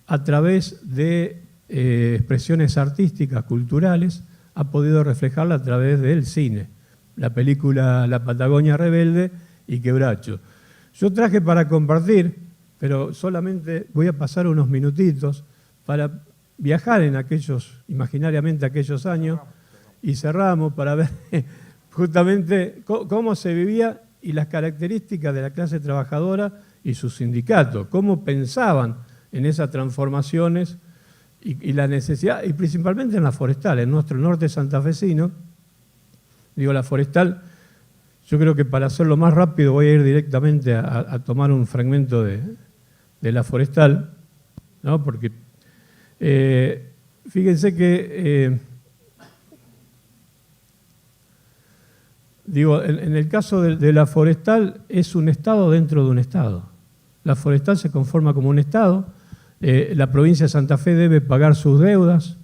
a través de expresiones artísticas, culturales, ha podido reflejarla a través del cine, la película La Patagonia Rebelde y Quebracho. Yo traje para compartir, pero solamente voy a pasar unos minutitos para viajar en imaginariamente aquellos años, y cerramos para ver justamente cómo se vivía y las características de la clase trabajadora y sus sindicatos, cómo pensaban en esas transformaciones y la necesidad, y principalmente en la forestal, en nuestro norte santafesino. Digo, la forestal, yo creo que para hacerlo más rápido voy a ir directamente a tomar un fragmento de la forestal, ¿no? Porque fíjense que, digo, en el caso de la forestal es un estado dentro de un estado. La forestal se conforma como un estado. La provincia de Santa Fe debe pagar sus deudas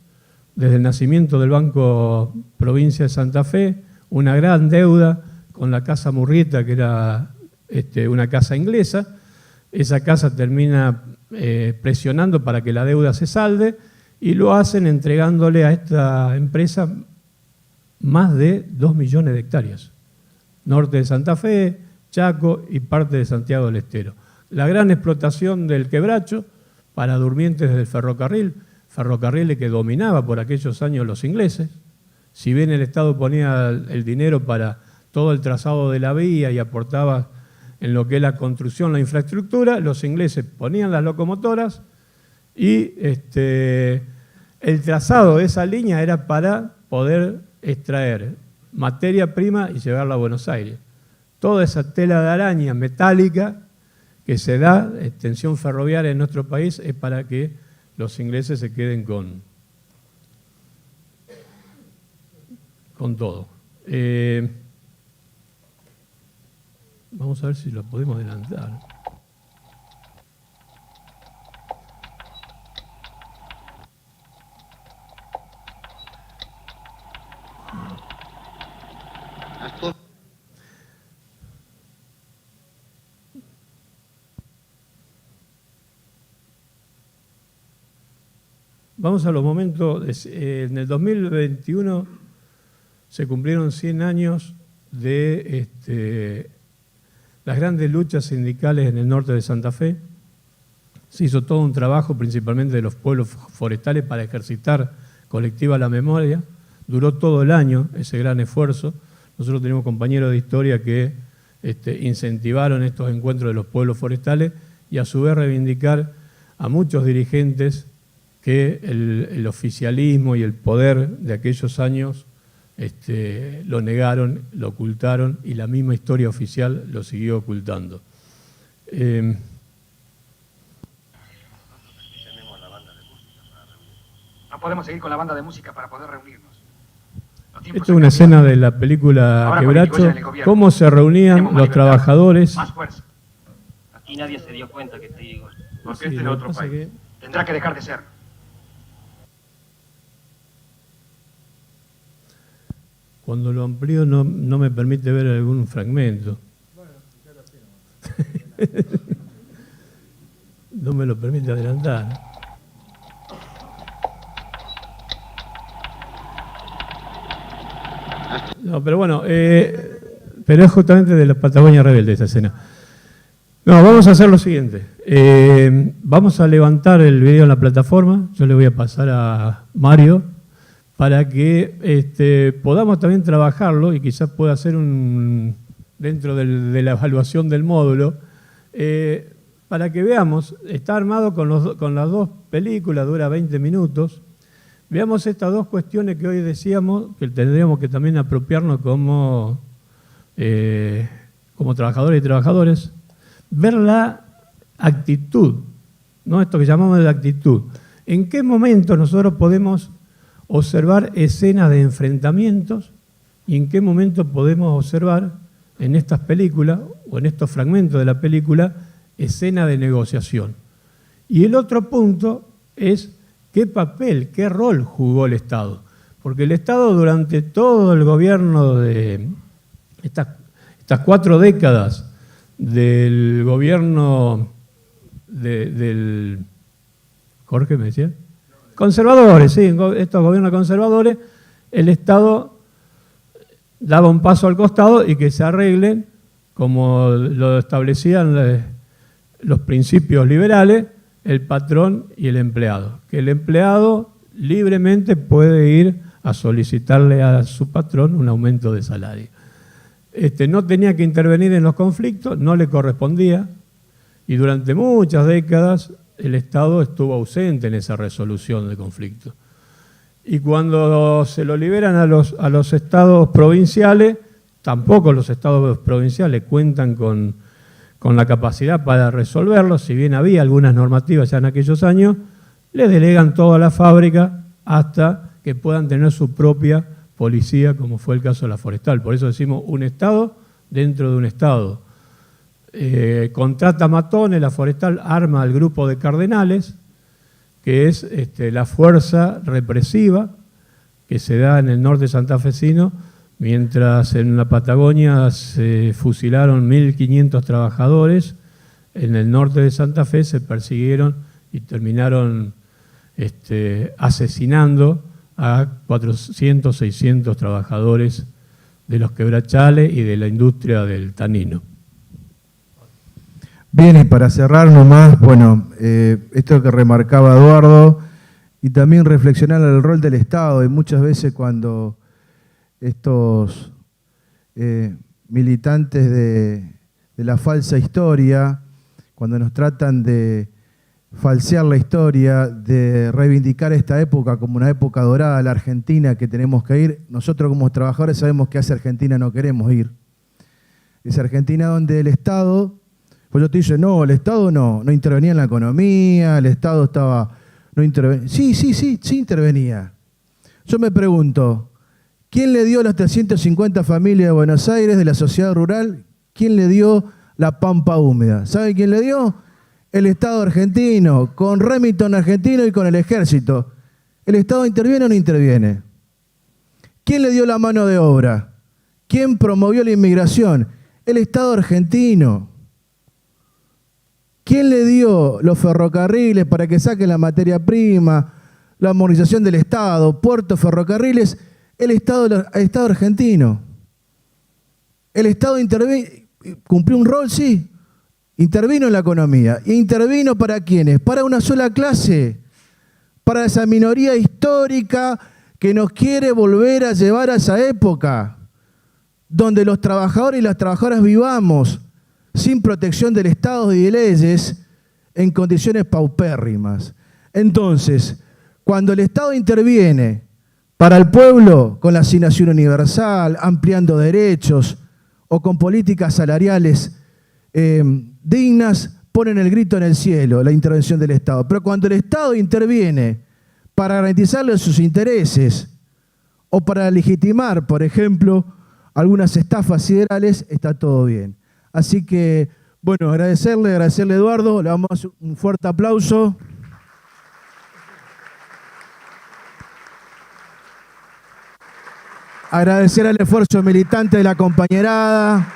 desde el nacimiento del Banco Provincia de Santa Fe, una gran deuda con la Casa Murrieta, que era una casa inglesa. Esa casa termina presionando para que la deuda se salde y lo hacen entregándole a esta empresa más de 2 millones de hectáreas. Norte de Santa Fe, Chaco y parte de Santiago del Estero. La gran explotación del Quebracho para durmientes del ferrocarril que dominaba por aquellos años los ingleses. Si bien el Estado ponía el dinero para todo el trazado de la vía y aportaba en lo que es la construcción, la infraestructura, los ingleses ponían las locomotoras y el trazado de esa línea era para poder extraer materia prima y llevarla a Buenos Aires. Toda esa tela de araña metálica que se da, extensión ferroviaria en nuestro país, es para que los ingleses se queden con todo. Vamos a ver si lo podemos adelantar. Vamos a los momentos. En el 2021 se cumplieron 100 años de las grandes luchas sindicales en el norte de Santa Fe. Se hizo todo un trabajo, principalmente de los pueblos forestales, para ejercitar colectiva la memoria. Duró todo el año ese gran esfuerzo. Nosotros tenemos compañeros de historia que incentivaron estos encuentros de los pueblos forestales y a su vez reivindicar a muchos dirigentes que el oficialismo y el poder de aquellos años lo negaron, lo ocultaron y la misma historia oficial lo siguió ocultando. No podemos seguir con la banda de música para poder reunirnos. Esto es una escena de la película Quebracho, cómo se reunían los trabajadores. Más fuerza. Aquí nadie se dio cuenta que estoy igual. Porque este es otro país. Tendrá que dejar de ser. Cuando lo amplío no me permite ver algún fragmento. No me lo permite adelantar. No, pero bueno, pero es justamente de la Patagonia Rebelde esa escena. No, vamos a hacer lo siguiente. Vamos a levantar el video en la plataforma. Yo le voy a pasar a Mario para que podamos también trabajarlo y quizás pueda hacer dentro de la evaluación del módulo, para que veamos. Está armado con las dos películas, dura 20 minutos. Veamos estas dos cuestiones que hoy decíamos que tendríamos que también apropiarnos como trabajadores y trabajadoras. Ver la actitud, ¿no? Esto que llamamos de actitud. ¿En qué momento nosotros podemos observar escenas de enfrentamientos y en qué momento podemos observar en estas películas o en estos fragmentos de la película escena de negociación. Y el otro punto es qué papel, qué rol jugó el Estado. Porque el Estado durante todo el gobierno de estas 4 décadas del gobierno del... Jorge me decía... Conservadores, sí, estos gobiernos conservadores, el Estado daba un paso al costado y que se arreglen, como lo establecían los principios liberales, el patrón y el empleado. Que el empleado libremente puede ir a solicitarle a su patrón un aumento de salario. No tenía que intervenir en los conflictos, no le correspondía, y durante muchas décadas el Estado estuvo ausente en esa resolución de conflictos. Y cuando se lo liberan a los estados provinciales, tampoco los estados provinciales cuentan con la capacidad para resolverlo, si bien había algunas normativas ya en aquellos años, le delegan toda la fábrica hasta que puedan tener su propia policía, como fue el caso de la forestal. Por eso decimos un Estado dentro de un Estado. Contrata matones, la forestal arma al grupo de cardenales, que es la fuerza represiva que se da en el norte santafesino, mientras en la Patagonia se fusilaron 1.500 trabajadores, en el norte de Santa Fe se persiguieron y terminaron asesinando a 400, 600 trabajadores de los quebrachales y de la industria del tanino. Bien, y para cerrar nomás, bueno, esto que remarcaba Eduardo, y también reflexionar el rol del Estado, y muchas veces cuando estos militantes de la falsa historia, cuando nos tratan de falsear la historia, de reivindicar esta época como una época dorada, la Argentina que tenemos que ir, nosotros como trabajadores sabemos que hacia Argentina no queremos ir. Es Argentina donde el Estado... Pues yo te dice, no, el Estado no intervenía en la economía, el Estado no intervenía. Sí intervenía. Yo me pregunto, ¿quién le dio las 350 familias de Buenos Aires de la sociedad rural? ¿Quién le dio la pampa húmeda? ¿Sabe quién le dio? El Estado argentino, con Remington argentino y con el ejército. ¿El Estado interviene o no interviene? ¿Quién le dio la mano de obra? ¿Quién promovió la inmigración? El Estado argentino. ¿Quién le dio los ferrocarriles para que saquen la materia prima, la amortización del Estado, puertos, ferrocarriles? El Estado argentino. El Estado cumplió un rol, sí. Intervino en la economía. ¿Y intervino para quiénes? Para una sola clase. Para esa minoría histórica que nos quiere volver a llevar a esa época, donde los trabajadores y las trabajadoras vivamos sin protección del Estado y de leyes, en condiciones paupérrimas. Entonces, cuando el Estado interviene para el pueblo con la asignación universal, ampliando derechos o con políticas salariales dignas, ponen el grito en el cielo, la intervención del Estado. Pero cuando el Estado interviene para garantizarle sus intereses o para legitimar, por ejemplo, algunas estafas siderales, está todo bien. Así que, bueno, agradecerle a Eduardo, le damos un fuerte aplauso. Agradecer al esfuerzo militante de la compañerada,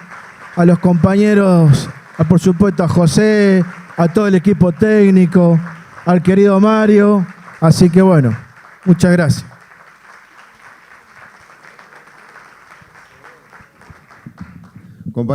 a los compañeros, por supuesto a José, a todo el equipo técnico, al querido Mario. Así que, bueno, muchas gracias. Compañeros.